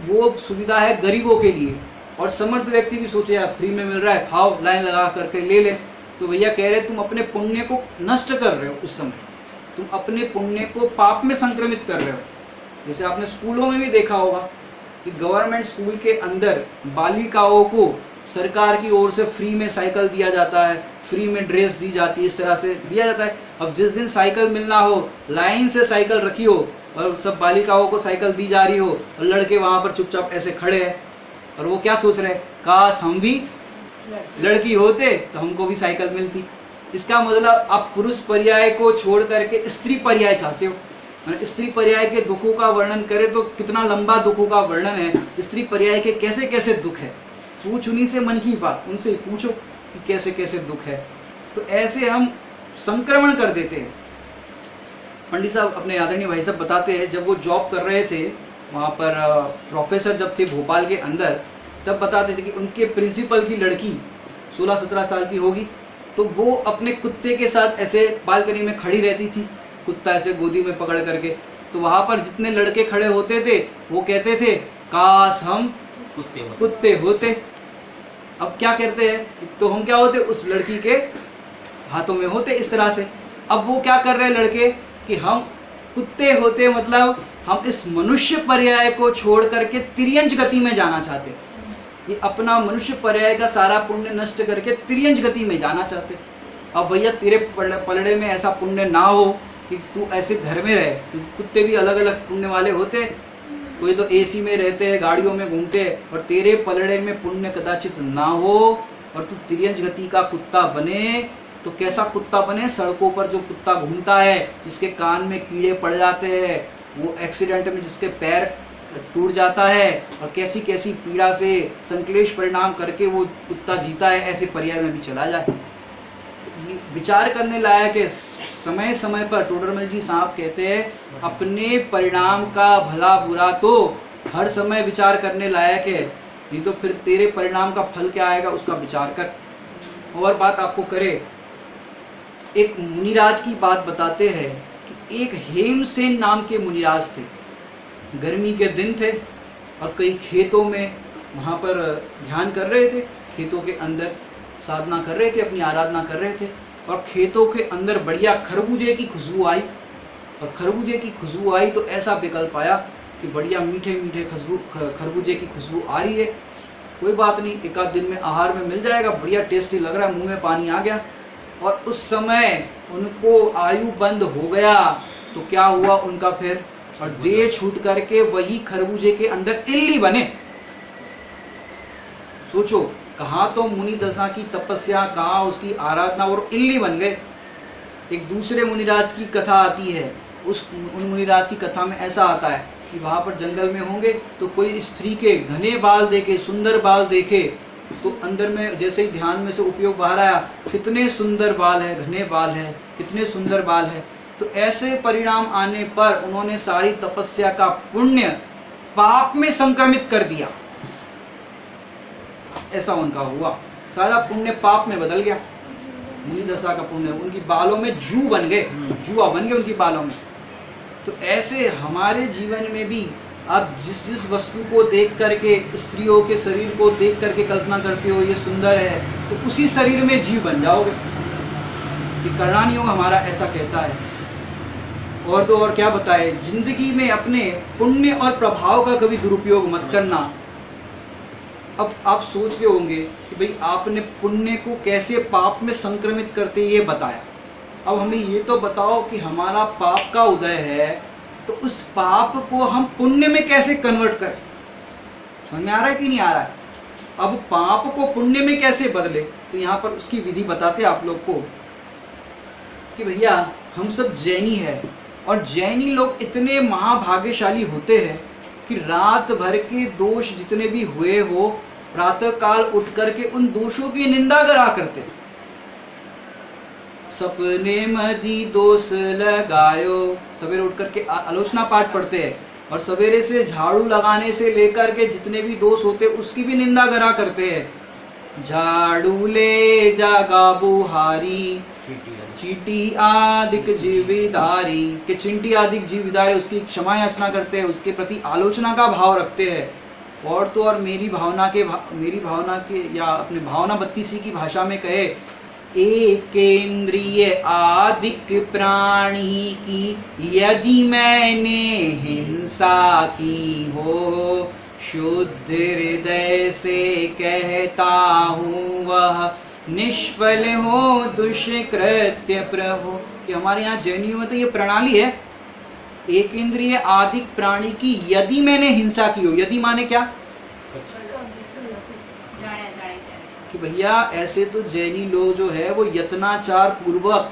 Speaker 1: वो सुविधा है गरीबों के लिए, और समर्थ व्यक्ति भी सोचे यार फ्री में मिल रहा है, खाओ, लाइन लगा करके ले ले, तो भैया कह रहे तुम अपने पुण्य को नष्ट कर रहे हो, उस समय तुम अपने पुण्य को पाप में संक्रमित कर रहे हो। जैसे आपने स्कूलों में भी देखा होगा कि गवर्नमेंट स्कूल के अंदर बालिकाओं को सरकार की ओर से फ्री में साइकिल दिया जाता है, फ्री में ड्रेस दी जाती है, इस तरह से दिया जाता है। अब जिस दिन साइकिल मिलना हो, लाइन से साइकिल रखी हो और सब बालिकाओं को साइकिल दी जा रही हो, और लड़के वहाँ पर चुपचाप ऐसे खड़े हैं, और वो क्या सोच रहे हैं, काश हम भी लड़की होते तो हमको भी साइकिल मिलती। इसका मतलब आप पुरुष पर्याय को छोड़ करके स्त्री पर्याय चाहते हो। स्त्री पर्याय के दुखों का वर्णन करें तो कितना लंबा दुखों का वर्णन है, स्त्री पर्याय के कैसे कैसे दुख है, पूछ उन्हीं से मन की बात, उनसे पूछो कि कैसे कैसे दुख है। तो ऐसे हम संक्रमण कर देते हैं। पंडित साहब, अपने आदरणीय भाई साहब बताते हैं, जब वो जॉब कर रहे थे वहाँ पर प्रोफेसर जब थे भोपाल के अंदर, तब बताते थे कि उनके प्रिंसिपल की लड़की 16-17 साल की होगी, तो वो अपने कुत्ते के साथ ऐसे बालकनी में खड़ी रहती थी, कुत्ता ऐसे गोदी में पकड़ करके। तो वहाँ पर जितने लड़के खड़े होते थे वो कहते थे काश हम कुत्ते होते। अब क्या करते हैं, तो हम क्या होते, उस लड़की के हाथों में होते, इस तरह से। अब वो क्या कर रहे हैं लड़के कि हम कुत्ते होते, मतलब हम इस मनुष्य पर्याय को छोड़ करके तिर्यंच गति में जाना चाहते, ये अपना मनुष्य पर्याय का सारा पुण्य नष्ट करके तिर्यंच गति में जाना चाहते। अब भैया तेरे पलड़े में ऐसा पुण्य ना हो कि तू ऐसे घर में रहे, कुत्ते भी अलग अलग पुण्य वाले होते, कोई तो AC में रहते हैं, गाड़ियों में घूमते हैं, और तेरे पलड़े में पुण्य कदाचित ना हो और तू तिर्यंच गति का कुत्ता बने। तो कैसा कुत्ता बने, सड़कों पर जो कुत्ता घूमता है, जिसके कान में कीड़े पड़ जाते हैं, वो एक्सीडेंट में जिसके पैर टूट जाता है, और कैसी कैसी पीड़ा से संक्लेश परिणाम करके वो कुत्ता जीता है, ऐसे पर्याय में भी चला जाए। ये विचार करने लायक है। समय समय पर टोडरमल जी साहब कहते हैं अपने परिणाम का भला बुरा तो हर समय विचार करने लायक है, नहीं तो फिर तेरे परिणाम का फल क्या आएगा उसका विचार कर। और बात आपको करे, एक मुनिराज की बात बताते हैं कि एक हेमसेन नाम के मुनिराज थे। गर्मी के दिन थे और कई खेतों में वहाँ पर ध्यान कर रहे थे, खेतों के अंदर साधना कर रहे थे, अपनी आराधना कर रहे थे, और खेतों के अंदर बढ़िया खरबूजे की खुशबू आई। और खरबूजे की खुशबू आई तो ऐसा विकल्प आया कि बढ़िया मीठे मीठे खरबूजे की खुशबू आ रही है, कोई बात नहीं, एक आध दिन में आहार में मिल जाएगा, बढ़िया टेस्टी लग रहा है, मुंह में पानी आ गया। और उस समय उनको आयु बंद हो गया तो क्या हुआ उनका फिर, और देह छूट करके वही खरबूजे के अंदर इल्ली बने। सोचो, कहाँ तो मुनि दशा की तपस्या, कहाँ उसकी आराधना, और इल्ली बन गए। एक दूसरे मुनिराज की कथा आती है, उन मुनिराज की कथा में ऐसा आता है कि वहाँ पर जंगल में होंगे तो कोई स्त्री के घने बाल देखे, सुंदर बाल देखे, तो अंदर में जैसे ही ध्यान में से उपयोग बाहर आया, कितने सुंदर बाल है, घने बाल है, कितने सुंदर बाल है। तो ऐसे परिणाम आने पर उन्होंने सारी तपस्या का पुण्य पाप में संक्रमित कर दिया। ऐसा उनका हुआ, सारा पुण्य पाप में बदल गया। मुनि दशा का पुण्य उनकी बालों में जू बन गए, जुआ बन गए उनकी बालों में। तो ऐसे हमारे जीवन में भी आप जिस जिस वस्तु को देख करके, स्त्रियों के शरीर को देख करके कल्पना करते हो ये सुंदर है, तो उसी शरीर में जीव बन जाओगे। ये करणानी योग हमारा ऐसा कहता है। और तो और क्या बताए, जिंदगी में अपने पुण्य और प्रभाव का कभी दुरुपयोग मत करना। अब आप सोच रहे होंगे कि भाई आपने पुण्य को कैसे पाप में संक्रमित करते ये बताया, अब हमें ये तो बताओ कि हमारा पाप का उदय है, तो उस पाप को हम पुण्य में कैसे कन्वर्ट करें। समझ में आ रहा है कि नहीं आ रहा है? अब पाप को पुण्य में कैसे बदले, तो यहाँ पर उसकी विधि बताते आप लोग को कि भैया हम सब जैनी है, और जैनी लोग इतने महाभाग्यशाली होते हैं कि रात भर के दोष जितने भी हुए हो, प्रातः काल उठ करके उन दोषों की निंदा करा करते। सपने मदी दोष लगायो, सवेरे उठ करके आलोचना पाठ पढ़ते हैं, और सवेरे से झाड़ू लगाने से लेकर के जितने भी दोष होते उसकी भी निंदा करा करते हैं। झाड़ू ले जागा बुहारी, चींटी आदिक जीविदारी, के चिंटी आदिक जीविदारी, उसकी क्षमा याचना करते हैं, उसके प्रति आलोचना का भाव रखते हैं। और तो और मेरी भावना के या अपने भावना 32 की भाषा में कहे, एकेंद्रिय आदिक प्राणी की यदि मैंने हिंसा की हो, शुद्ध हृदय से कहता हूँ वह निष्फल हो दुष्कृत्य प्रभु। कि हमारे यहाँ जैनियों में तो ये प्रणाली है, एक इंद्रिय आदिक प्राणी की यदि मैंने हिंसा की हो। यदि माने क्या कि भैया ऐसे तो जैनी लोग जो है वो यत्नाचार पूर्वक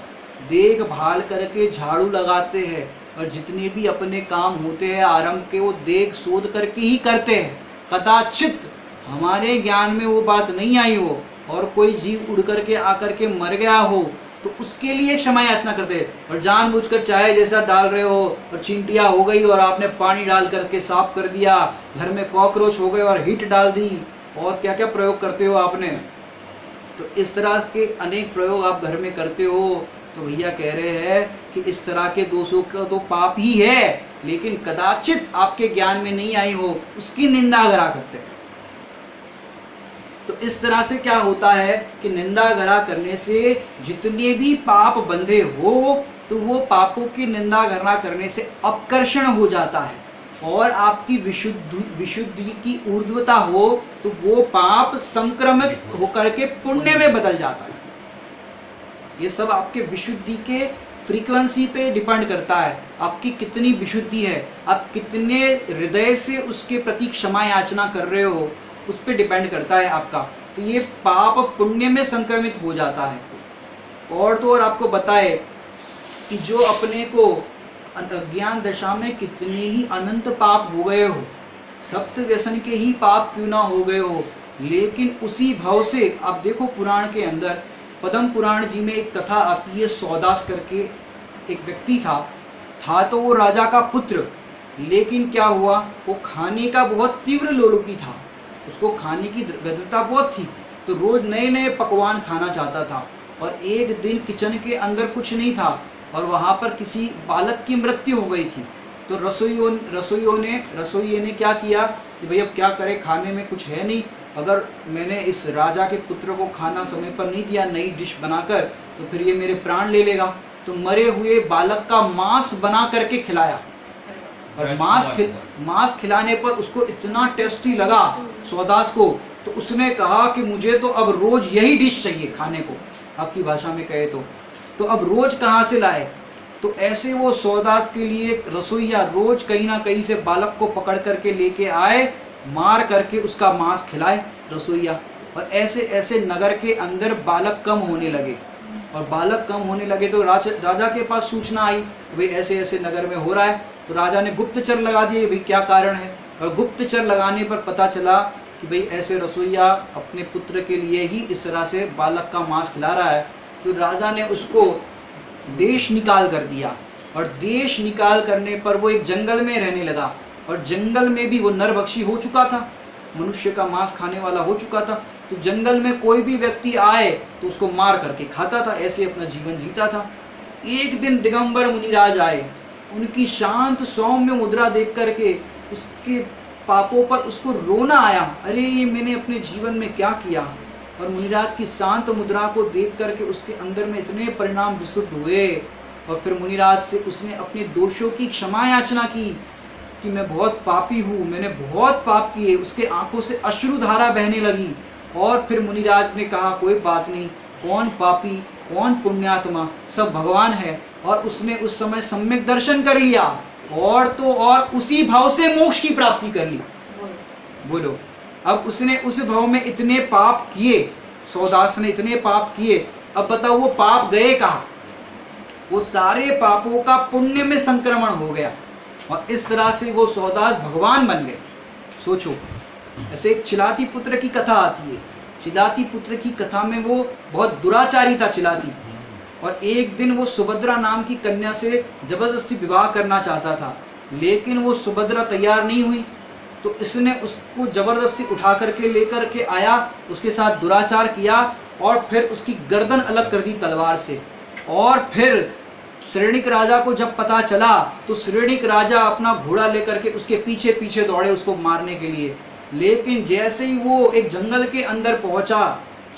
Speaker 1: देखभाल करके झाड़ू लगाते हैं, और जितने भी अपने काम होते हैं आरंभ के वो देख शोध करके ही करते हैं। कदाचित हमारे ज्ञान में वो बात नहीं आई हो और कोई जीव उड़ करके आकर के मर गया हो, तो उसके लिए क्षमा याचना करते हैं। और जानबूझकर चाहे जैसा डाल रहे हो, और चींटियाँ हो गई और आपने पानी डाल करके साफ कर दिया, घर में कॉकरोच हो गए और हीट डाल दी, और क्या क्या प्रयोग करते हो आपने। तो इस तरह के अनेक प्रयोग आप घर में करते हो। तो भैया कह रहे हैं कि इस तरह के दोषों का तो पाप ही है, लेकिन कदाचित आपके ज्ञान में नहीं आई हो, उसकी निंदा करा करते हैं। तो इस तरह से क्या होता है कि निंदा गरा करने से जितने भी पाप बंधे हो, तो वो पापों की निंदा गरा करने से अपकर्षण हो जाता है, और आपकी विशुद्धि की ऊर्ध्वता हो, तो वो पाप संक्रमित होकर के पुण्य में बदल जाता है। ये सब आपके विशुद्धि के फ्रीक्वेंसी पे डिपेंड करता है, आपकी कितनी विशुद्धि है, आप कितने हृदय से उसके प्रति क्षमा याचना कर रहे हो, उस पर डिपेंड करता है आपका। तो ये पाप पुण्य में संक्रमित हो जाता है। और तो और आपको बताए कि जो अपने को अज्ञान दशा में कितने ही अनंत पाप हो गए हो, सप्त व्यसन के ही पाप क्यों ना हो गए हो, लेकिन उसी भाव से आप देखो पुराण के अंदर पद्म पुराण जी में एक कथा आती है। सौदास करके एक व्यक्ति था तो वो राजा का पुत्र, लेकिन क्या हुआ, वो खाने का बहुत तीव्र लोलुपी था, उसको खाने की गदरता बहुत थी, तो रोज नए नए पकवान खाना चाहता था। और एक दिन किचन के अंदर कुछ नहीं था, और वहाँ पर किसी बालक की मृत्यु हो गई थी। तो रसोइये ने क्या किया कि भाई अब क्या करें, खाने में कुछ है नहीं, अगर मैंने इस राजा के पुत्र को खाना समय पर नहीं दिया नई डिश बनाकर, तो फिर ये मेरे प्राण ले लेगा। तो मरे हुए बालक का मांस बना करके खिलाया, और मांस खिलाने पर उसको इतना टेस्टी लगा सौदास को, तो उसने कहा कि मुझे तो अब रोज यही डिश चाहिए खाने को, आपकी भाषा में कहे तो अब रोज कहाँ से लाए। तो ऐसे वो सौदास के लिए रसोइया रोज कहीं ना कहीं से बालक को पकड़ करके लेके आए, मार करके उसका मांस खिलाए रसोइया। और ऐसे ऐसे नगर के अंदर बालक कम होने लगे, और बालक कम होने लगे तो राजा के पास सूचना आई कि भाई ऐसे ऐसे नगर में हो रहा है। तो राजा ने गुप्तचर लगा दिए, भाई क्या कारण है। और गुप्तचर लगाने पर पता चला कि भाई ऐसे रसोइया अपने पुत्र के लिए ही इस तरह से बालक का मांस खिला रहा है। तो राजा ने उसको देश निकाल कर दिया, और देश निकाल करने पर वो एक जंगल में रहने लगा, और जंगल में भी वो नरभक्षी हो चुका था, मनुष्य का मांस खाने वाला हो चुका था। तो जंगल में कोई भी व्यक्ति आए तो उसको मार करके खाता था, ऐसे अपना जीवन जीता था। एक दिन दिगंबर मुनिराज आए, उनकी शांत सौम्य मुद्रा देख करके उसके पापों पर उसको रोना आया, अरे ये मैंने अपने जीवन में क्या किया। और मुनिराज की शांत मुद्रा को देख करके उसके अंदर में इतने परिणाम विशुद्ध हुए। और फिर मुनिराज से उसने अपने दोषों की क्षमा याचना की कि मैं बहुत पापी हूँ, मैंने बहुत पाप किए। उसके आंखों से अश्रुधारा बहने लगी। और फिर मुनिराज ने कहा कोई बात नहीं, कौन पापी कौन पुण्यात्मा, सब भगवान है। और उसने उस समय सम्यक दर्शन कर लिया और तो और उसी भाव से मोक्ष की प्राप्ति कर ली। बोलो, अब उसने उस भाव में इतने पाप किए, सौदास ने इतने पाप किए, अब बताओ वो पाप गए कहाँ? वो सारे पापों का पुण्य में संक्रमण हो गया और इस तरह से वो सौदास भगवान बन गए। सोचो, ऐसे एक चिलाती पुत्र की कथा आती है। चिलाती पुत्र की कथा में वो बहुत दुराचारी था चिलाती, और एक दिन वो सुभद्रा नाम की कन्या से जबरदस्ती विवाह करना चाहता था, लेकिन वो सुभद्रा तैयार नहीं हुई। तो इसने उसको जबरदस्ती उठा करके लेकर के आया, उसके साथ दुराचार किया और फिर उसकी गर्दन अलग कर दी तलवार से। और फिर श्रेणिक राजा को जब पता चला तो श्रेणिक राजा अपना घोड़ा लेकर के उसके पीछे पीछे दौड़े उसको मारने के लिए। लेकिन जैसे ही वो एक जंगल के अंदर पहुंचा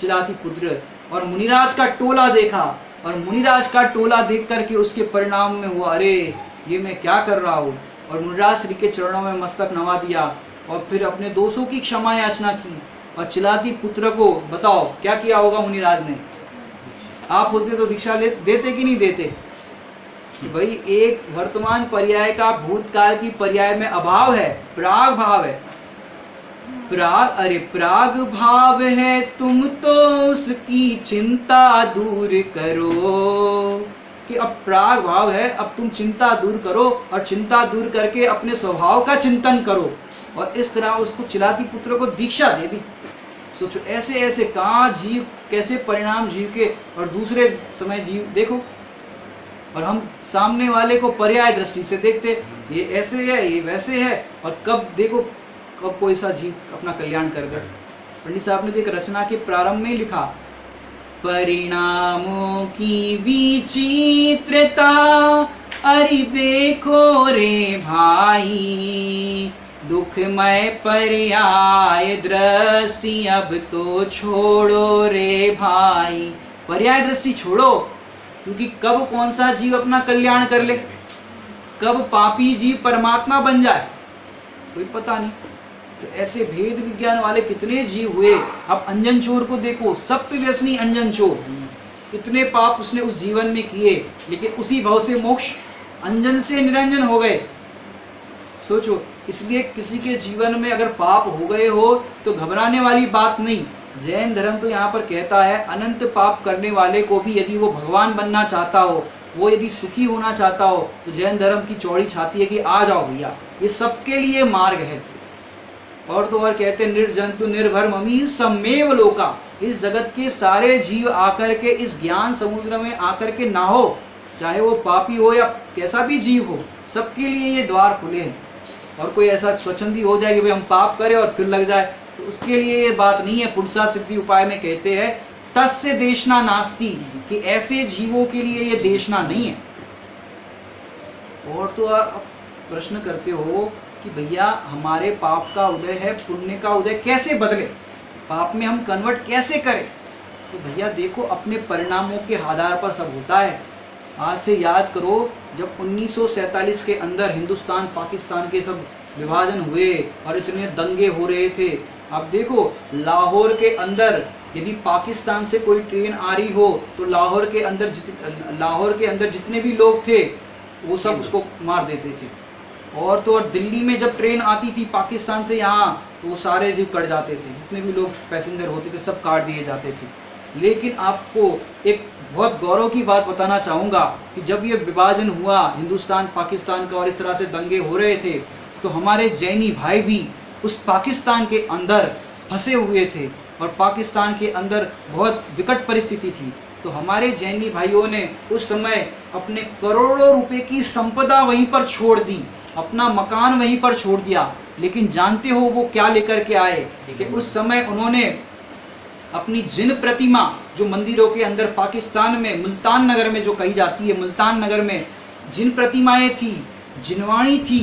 Speaker 1: चिलाती पुत्र और मुनिराज का टोला देखा, और मुनिराज का टोला देख करके उसके परिणाम में हुआ, अरे ये मैं क्या कर रहा हूँ। और मुनिराज श्री के चरणों में मस्तक नवा दिया और फिर अपने दोषों की क्षमा याचना की। और चिलाती पुत्र को बताओ क्या किया होगा मुनिराज ने? आप होते तो दीक्षा देते कि नहीं देते? कि भाई एक वर्तमान पर्याय का भूतकाल की पर्याय में अभाव है, प्राग भाव है। प्राग, अरे प्राग भाव है तुम तो उसकी चिंता दूर करो, कि अब प्राग भाव है, अब तुम चिंता दूर करो और चिंता दूर करके अपने स्वभाव का चिंतन करो। और इस तरह उसको चिलाती पुत्र को दीक्षा दे दी। सोचो, ऐसे ऐसे कहाँ जीव कैसे परिणाम जीव के, और दूसरे समय जीव देखो, और हम सामने वाले को पर्याय दृष्टि से देखते, ये ऐसे है ये वैसे है, और कब देखो कब कोई सा जीव अपना कल्याण कर गया। पंडित साहब ने तो एक रचना के प्रारंभ में ही लिखा, परिणामों की विचित्रता अरे देखो रे भाई, दुखमय पर्याय दृष्टि अब तो छोड़ो रे भाई। पर्याय दृष्टि छोड़ो, क्योंकि कब कौन सा जीव अपना कल्याण कर ले, कब पापी जीव परमात्मा बन जाए, कोई पता नहीं। तो ऐसे भेद विज्ञान वाले कितने जीव हुए। अब अंजन चोर को देखो, सप्त व्यसनी अंजन चोर, इतने पाप उसने उस जीवन में किए, लेकिन उसी भाव से मोक्ष अंजन से निरंजन हो गए। सोचो, इसलिए किसी के जीवन में अगर पाप हो गए हो तो घबराने वाली बात नहीं। जैन धर्म तो यहाँ पर कहता है, अनंत पाप करने वाले को भी यदि वो भगवान बनना चाहता हो, वो यदि सुखी होना चाहता हो, तो जैन धर्म की चौड़ी छाती है कि आ जाओ भैया, ये सबके लिए मार्ग है। और तो और कहते, निर्जंतु निर्भर ममी सम्मेव लोका, इस जगत के सारे जीव आकर के इस ज्ञान समुद्र में आकर के नहाओ, चाहे वो पापी हो या कैसा भी जीव हो, सबके लिए ये द्वार खुले हैं। और कोई ऐसा स्वच्छंदी हो जाए कि भाई हम पाप करें और फिर लग जाए, तो उसके लिए ये बात नहीं है। पुरुषा सिद्धि उपाय में कहते हैं तस्य देशना नास्ति, कि ऐसे जीवों के लिए ये देशना नहीं है। और तो आप प्रश्न करते हो कि भैया हमारे पाप का उदय है, पुण्य का उदय कैसे बदले, पाप में हम कन्वर्ट कैसे करें? तो भैया देखो, अपने परिणामों के आधार पर सब होता है। आज से याद करो, जब 1947 के अंदर हिंदुस्तान पाकिस्तान के सब विभाजन हुए और इतने दंगे हो रहे थे, अब देखो लाहौर के अंदर यदि पाकिस्तान से कोई ट्रेन आ रही हो तो लाहौर के अंदर जितने भी लोग थे वो सब उसको मार देते थे। और तो और दिल्ली में जब ट्रेन आती थी पाकिस्तान से यहाँ, तो वो सारे जीव कट जाते थे, जितने भी लोग पैसेंजर होते थे सब काट दिए जाते थे। लेकिन आपको एक बहुत गौरव की बात बताना चाहूँगा कि जब ये विभाजन हुआ हिंदुस्तान पाकिस्तान का और इस तरह से दंगे हो रहे थे, तो हमारे जैनी भाई भी उस पाकिस्तान के अंदर फंसे हुए थे और पाकिस्तान के अंदर बहुत विकट परिस्थिति थी। तो हमारे जैनी भाइयों ने उस समय अपने करोड़ों रुपए की संपदा वहीं पर छोड़ दी, अपना मकान वहीं पर छोड़ दिया। लेकिन जानते हो वो क्या लेकर के आए कि उस समय उन्होंने अपनी जिन प्रतिमा जो मंदिरों के अंदर पाकिस्तान में मुल्तान नगर में जो कही जाती है, मुल्तान नगर में जिन प्रतिमाएं थी, जिनवाणी थी,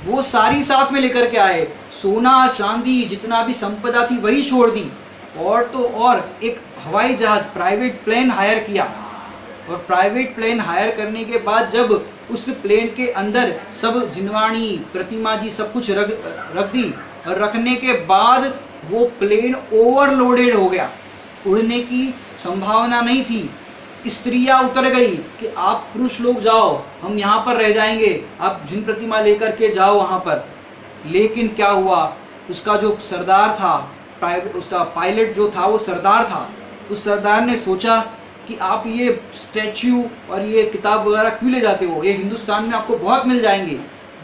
Speaker 1: वो सारी साथ में लेकर के आए, सोना चांदी जितना भी संपदा थी वही छोड़ दी, और तो और एक हवाई जहाज प्राइवेट प्लेन हायर किया, और प्राइवेट प्लेन हायर करने के बाद जब उस प्लेन के अंदर सब जिनवाणी प्रतिमा जी सब कुछ रख दी, और रखने के बाद वो प्लेन ओवरलोडेड हो गया, उड़ने की संभावना नहीं थी। स्त्रियां उतर गई कि आप पुरुष लोग जाओ, हम यहाँ पर रह जाएंगे, आप जिन प्रतिमा लेकर के जाओ वहाँ पर। लेकिन क्या हुआ, उसका जो सरदार था, उसका पायलट जो था वो सरदार था, उस सरदार ने सोचा कि आप ये स्टैच्यू और ये किताब वगैरह क्यों ले जाते हो, ये हिंदुस्तान में आपको बहुत मिल जाएंगे।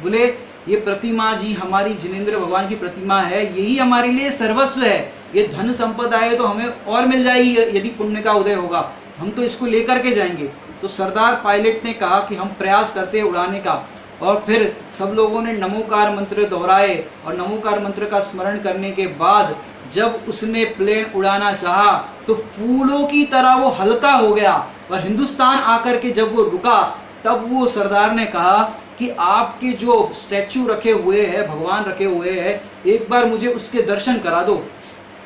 Speaker 1: बोले ये प्रतिमा जी हमारी जिनेंद्र भगवान की प्रतिमा है, यही हमारे लिए सर्वस्व है, ये धन संपदा है तो हमें और मिल जाएगी यदि पुण्य का उदय होगा, हम तो इसको लेकर के जाएंगे। तो सरदार पायलट ने कहा कि हम प्रयास करते हैं उड़ाने का, और फिर सब लोगों ने नमोकार मंत्र दोहराए, और नमोकार मंत्र का स्मरण करने के बाद जब उसने प्लेन उड़ाना चाहा तो फूलों की तरह वो हल्का हो गया, और हिंदुस्तान आकर के जब वो रुका तब वो सरदार ने कहा कि आपके जो स्टैच्यू रखे हुए हैं, भगवान रखे हुए हैं, एक बार मुझे उसके दर्शन करा दो।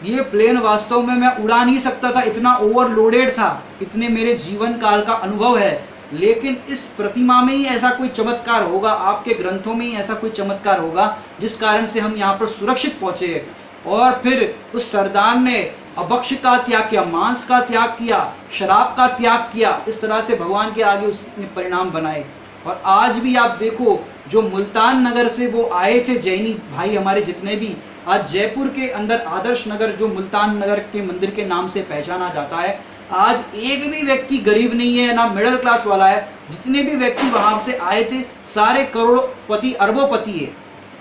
Speaker 1: ये प्लेन वास्तव में मैं उड़ा नहीं सकता था, इतना ओवरलोडेड था, इतने मेरे जीवन काल का अनुभव है, लेकिन इस प्रतिमा में ही ऐसा कोई चमत्कार होगा, आपके ग्रंथों में ही ऐसा कोई चमत्कार होगा जिस कारण से हम यहाँ पर सुरक्षित पहुँचे। और फिर उस सरदार ने अभक्ष का त्याग किया, मांस का त्याग किया, शराब का त्याग किया, इस तरह से भगवान के आगे उसने परिणाम बनाए। और आज भी आप देखो, जो मुल्तान नगर से वो आए थे जैनी भाई हमारे जितने भी, आज जयपुर के अंदर आदर्श नगर जो मुल्तान नगर के मंदिर के नाम से पहचाना जाता है, आज एक भी व्यक्ति गरीब नहीं है, ना मिडिल क्लास वाला है। जितने भी व्यक्ति वहां से आए थे सारे करोड़पति अरबोपति है।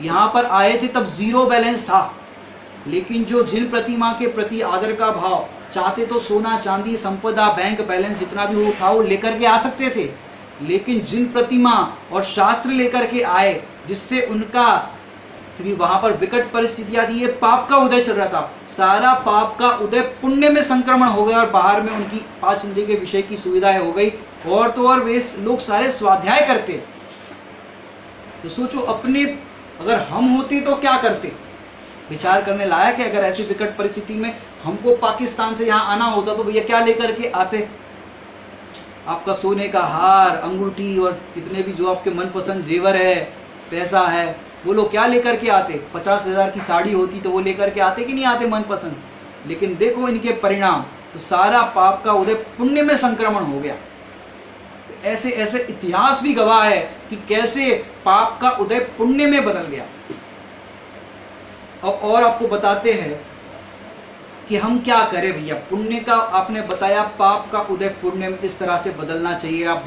Speaker 1: यहाँ पर आए थे तब जीरो बैलेंस था, लेकिन जो जिन प्रतिमा के प्रति आदर का भाव चाहते तो सोना चांदी संपदा बैंक बैलेंस जितना भी वो था वो लेकर के आ सकते थे, लेकिन जिन प्रतिमा और शास्त्र लेकर के आए जिससे उनका, क्योंकि वहां पर विकट परिस्थितियां थी, ये पाप का उदय चल रहा था, सारा पाप का उदय पुण्य में संक्रमण हो गया, और बाहर में उनकी 5 इंद्रिय के विषय की सुविधाएं हो गई, और तो और वे लोग सारे स्वाध्याय करते। तो सोचो अपने, अगर हम होते तो क्या करते, विचार करने लायक है। अगर ऐसी विकट परिस्थिति में हमको पाकिस्तान से यहाँ आना होता तो भैया क्या लेकर के आते, आपका सोने का हार, अंगूठी और कितने भी जो आपके मनपसंद जेवर है, पैसा है, वो लोग क्या लेकर के आते। 50,000 की साड़ी होती तो वो लेकर के आते कि नहीं आते मनपसंद। लेकिन देखो इनके परिणाम, तो सारा पाप का उदय पुण्य में संक्रमण हो गया। तो ऐसे ऐसे इतिहास भी गवाह है कि कैसे पाप का उदय पुण्य में बदल गया। और आपको बताते हैं कि हम क्या करें भैया। पुण्य का आपने बताया, पाप का उदय पुण्य में इस तरह से बदलना चाहिए, आप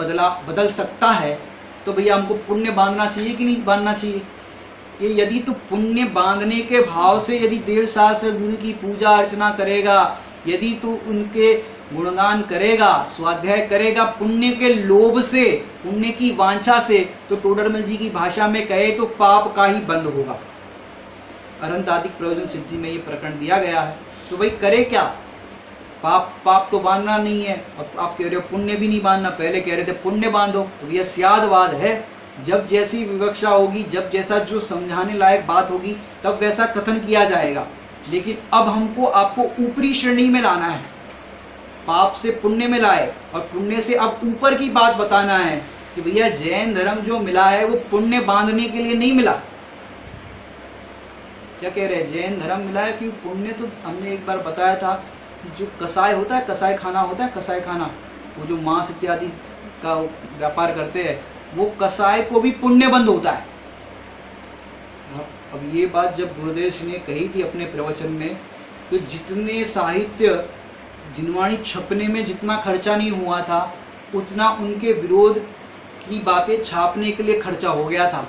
Speaker 1: बदल सकता है तो भैया हमको पुण्य बांधना चाहिए कि नहीं बांधना चाहिए। ये यदि तू पुण्य बांधने के भाव से यदि देव शास्त्र गुरु की पूजा अर्चना करेगा, यदि तू उनके गुणगान करेगा, स्वाध्याय करेगा पुण्य के लोभ से, पुण्य की वांछा से, तो टोडरमल जी की भाषा में कहे तो पाप का ही बंद होगा। अनंताधिक प्रयोजन सिद्धि में ये प्रकरण दिया गया है। तो भाई करे क्या, पाप तो बांधना नहीं है, और आप कह रहे हो पुण्य भी नहीं बांधना, पहले कह रहे थे पुण्य बांधो, तो यह स्यादवाद है। जब जैसी विवक्षा होगी, जब जैसा जो समझाने लायक बात होगी, तब वैसा कथन किया जाएगा। लेकिन अब हमको आपको ऊपरी श्रेणी में लाना है, पाप से पुण्य में लाए, और पुण्य से अब ऊपर की बात बताना है कि भैया जैन धर्म जो मिला है वो पुण्य बांधने के लिए नहीं मिला। क्या कह रहे हैं, जैन धर्म मिला है कि पुण्य, तो हमने एक बार बताया था कि जो कसाई होता है, कसाई खाना होता है, कसाई खाना, वो जो मांस इत्यादि का व्यापार करते हैं, वो कसाई को भी पुण्य बंद होता है। अब ये बात जब गुरुदेव ने कही थी अपने प्रवचन में, तो जितने साहित्य जिनवाणी छपने में जितना खर्चा नहीं हुआ था, उतना उनके विरोध की बातें छापने के लिए खर्चा हो गया था।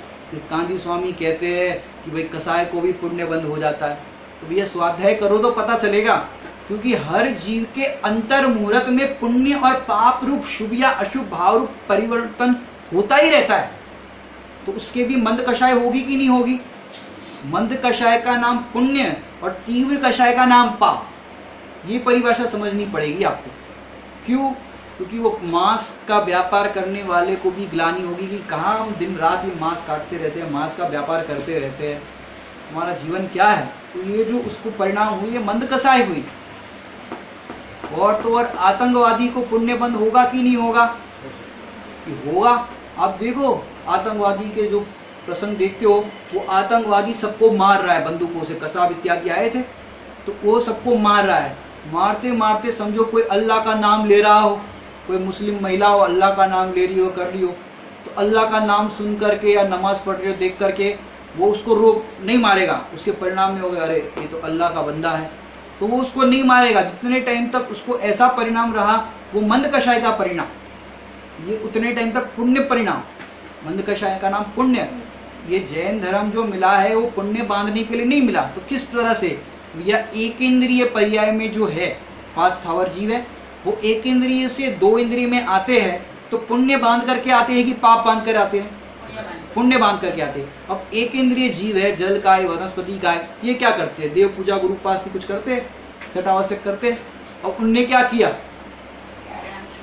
Speaker 1: कांजी स्वामी कहते हैं कि भाई कसाई को भी पुण्य बंद हो जाता है। तो भैया स्वाध्याय करो तो पता चलेगा, क्योंकि हर जीव के अंतर मुहूर्त में पुण्य और पाप रूप शुभ या अशुभ भाव रूप परिवर्तन होता ही रहता है। तो उसके भी मंद कषाय होगी कि नहीं होगी। मंद कषाय का नाम पुण्य और तीव्र कषाय का नाम पाप, ये परिभाषा समझनी पड़ेगी आपको। क्यों, क्योंकि वो मांस का व्यापार करने वाले को भी ग्लानि होगी कि कहाँ हम दिन रात ये मांस काटते रहते हैं, मांस का व्यापार करते रहते हैं, हमारा जीवन क्या है। तो ये जो उसको परिणाम हुई, ये मंद कसाई हुई। और तो और आतंकवादी को पुण्य बंद होगा कि नहीं होगा? कि होगा। आप देखो आतंकवादी के जो प्रसंग देखते हो, वो आतंकवादी सबको मार रहा है बंदूकों से, कसाब इत्यादि आए थे तो वो सबको मार रहा है। मारते मारते समझो कोई अल्लाह का नाम ले रहा हो, कोई मुस्लिम महिला हो अल्लाह का नाम ले रही हो, कर रही हो, तो अल्लाह का नाम सुन करके या नमाज पढ़ रही हो देख करके वो उसको रोक नहीं मारेगा। उसके परिणाम में हो गया, अरे ये तो अल्लाह का बंदा है, तो वो उसको नहीं मारेगा। जितने टाइम तक उसको ऐसा परिणाम रहा, वो मंद कषाय का परिणाम, ये उतने टाइम तक पुण्य परिणाम, मंद कषाय का नाम पुण्य। ये जैन धर्म जो मिला है वो पुण्य बांधने के लिए नहीं मिला। तो किस तरह से? या एक इंद्रिय पर्याय में जो है 5 स्थावर जीव है, वो एक इंद्रिय से 2 इंद्रिय में आते हैं, तो पुण्य बांध करके आते हैं कि पाप बांध कर आते हैं? पुण्य बांध करके आते हैं। अब एक इंद्रिय जीव है, जल का है, वनस्पति का है, ये क्या करते हैं? देव पूजा, गुरु उपासना कुछ करते हैं, छठावश्यक करते हैं। और उनने क्या किया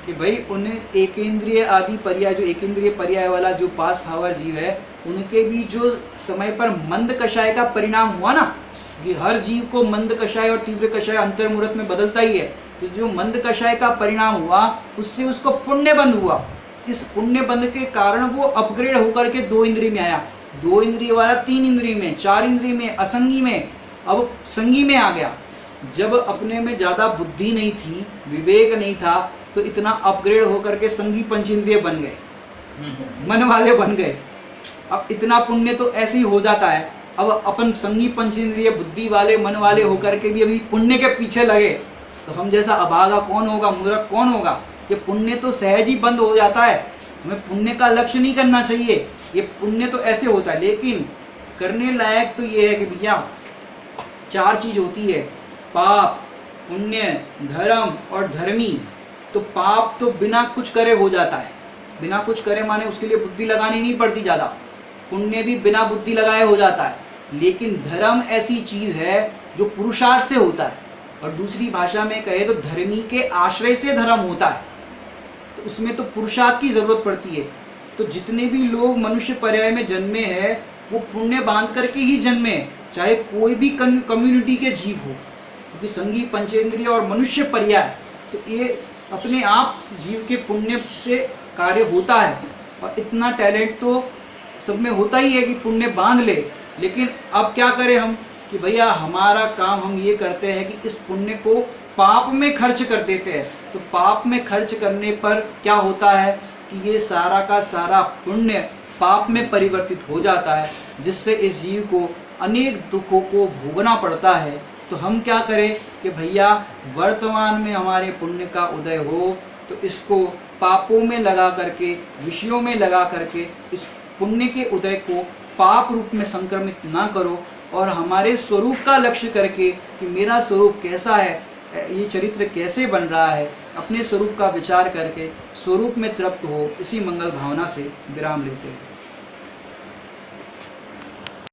Speaker 1: कि भाई उन्हें एक इंद्रिय आदि पर्याय, जो एक इंद्रिय पर्याय वाला जो 5 स्थावर जीव है, उनके भी जो समय पर मंद कषाय का परिणाम हुआ ना, कि हर जीव को मंद कषाय और तीव्र कषाय अंतर्मुहूर्त में बदलता ही है, तो जो मंद कषाय का परिणाम हुआ उससे उसको पुण्य बंध हुआ। इस पुण्य बंध के कारण वो अपग्रेड होकर के 2 इंद्रिय में आया। 2 इंद्रिय वाला 3 इंद्रिय में, 4 इंद्रिय में, असंगी में, अब संगी में आ गया। जब अपने में ज्यादा बुद्धि नहीं थी, विवेक नहीं था, तो इतना अपग्रेड होकर के संगी पंचेंद्रिय बन गए, मन वाले बन गए। अब इतना पुण्य तो ऐसे ही हो जाता है। अब अपन संगी पंचेंद्रिय बुद्धि वाले मन वाले होकर के भी अभी पुण्य के पीछे लगे, तो हम जैसा अभागा कौन होगा, मूर्ख कौन होगा? ये पुण्य तो सहज ही बंद हो जाता है। हमें पुण्य का लक्ष्य नहीं करना चाहिए, ये पुण्य तो ऐसे होता है। लेकिन करने लायक तो ये है कि भैया 4 चीज होती है, पाप, पुण्य, धर्म और धर्मी। तो पाप तो बिना कुछ करे हो जाता है, बिना कुछ करे माने उसके लिए बुद्धि लगानी नहीं पड़ती ज़्यादा। पुण्य भी बिना बुद्धि लगाए हो जाता है। लेकिन धर्म ऐसी चीज है जो पुरुषार्थ से होता है, और दूसरी भाषा में कहे तो धर्मी के आश्रय से धर्म होता है, तो उसमें तो पुरुषार्थ की जरूरत पड़ती है। तो जितने भी लोग मनुष्य पर्याय में जन्मे हैं वो पुण्य बांध करके ही जन्मे, चाहे कोई भी कम्युनिटी के जीव हो, क्योंकि संगी पंचेंद्रिय और मनुष्य पर्याय, तो ये अपने आप जीव के पुण्य से कार्य होता है। और इतना टैलेंट तो सब में होता ही है कि पुण्य बांध ले। लेकिन अब क्या करें हम कि भैया हमारा काम हम ये करते हैं कि इस पुण्य को पाप में खर्च कर देते हैं। तो पाप में खर्च करने पर क्या होता है कि ये सारा का सारा पुण्य पाप में परिवर्तित हो जाता है, जिससे इस जीव को अनेक दुखों को भोगना पड़ता है। तो हम क्या करें कि भैया वर्तमान में हमारे पुण्य का उदय हो, तो इसको पापों में लगा करके, विषयों में लगा करके इस पुण्य के उदय को पाप रूप में संक्रमित ना करो, और हमारे स्वरूप का लक्ष्य करके कि मेरा स्वरूप कैसा है, ये चरित्र कैसे बन रहा है, अपने स्वरूप का विचार करके स्वरूप में तृप्त हो, इसी मंगल भावना से विराम लेते हैं।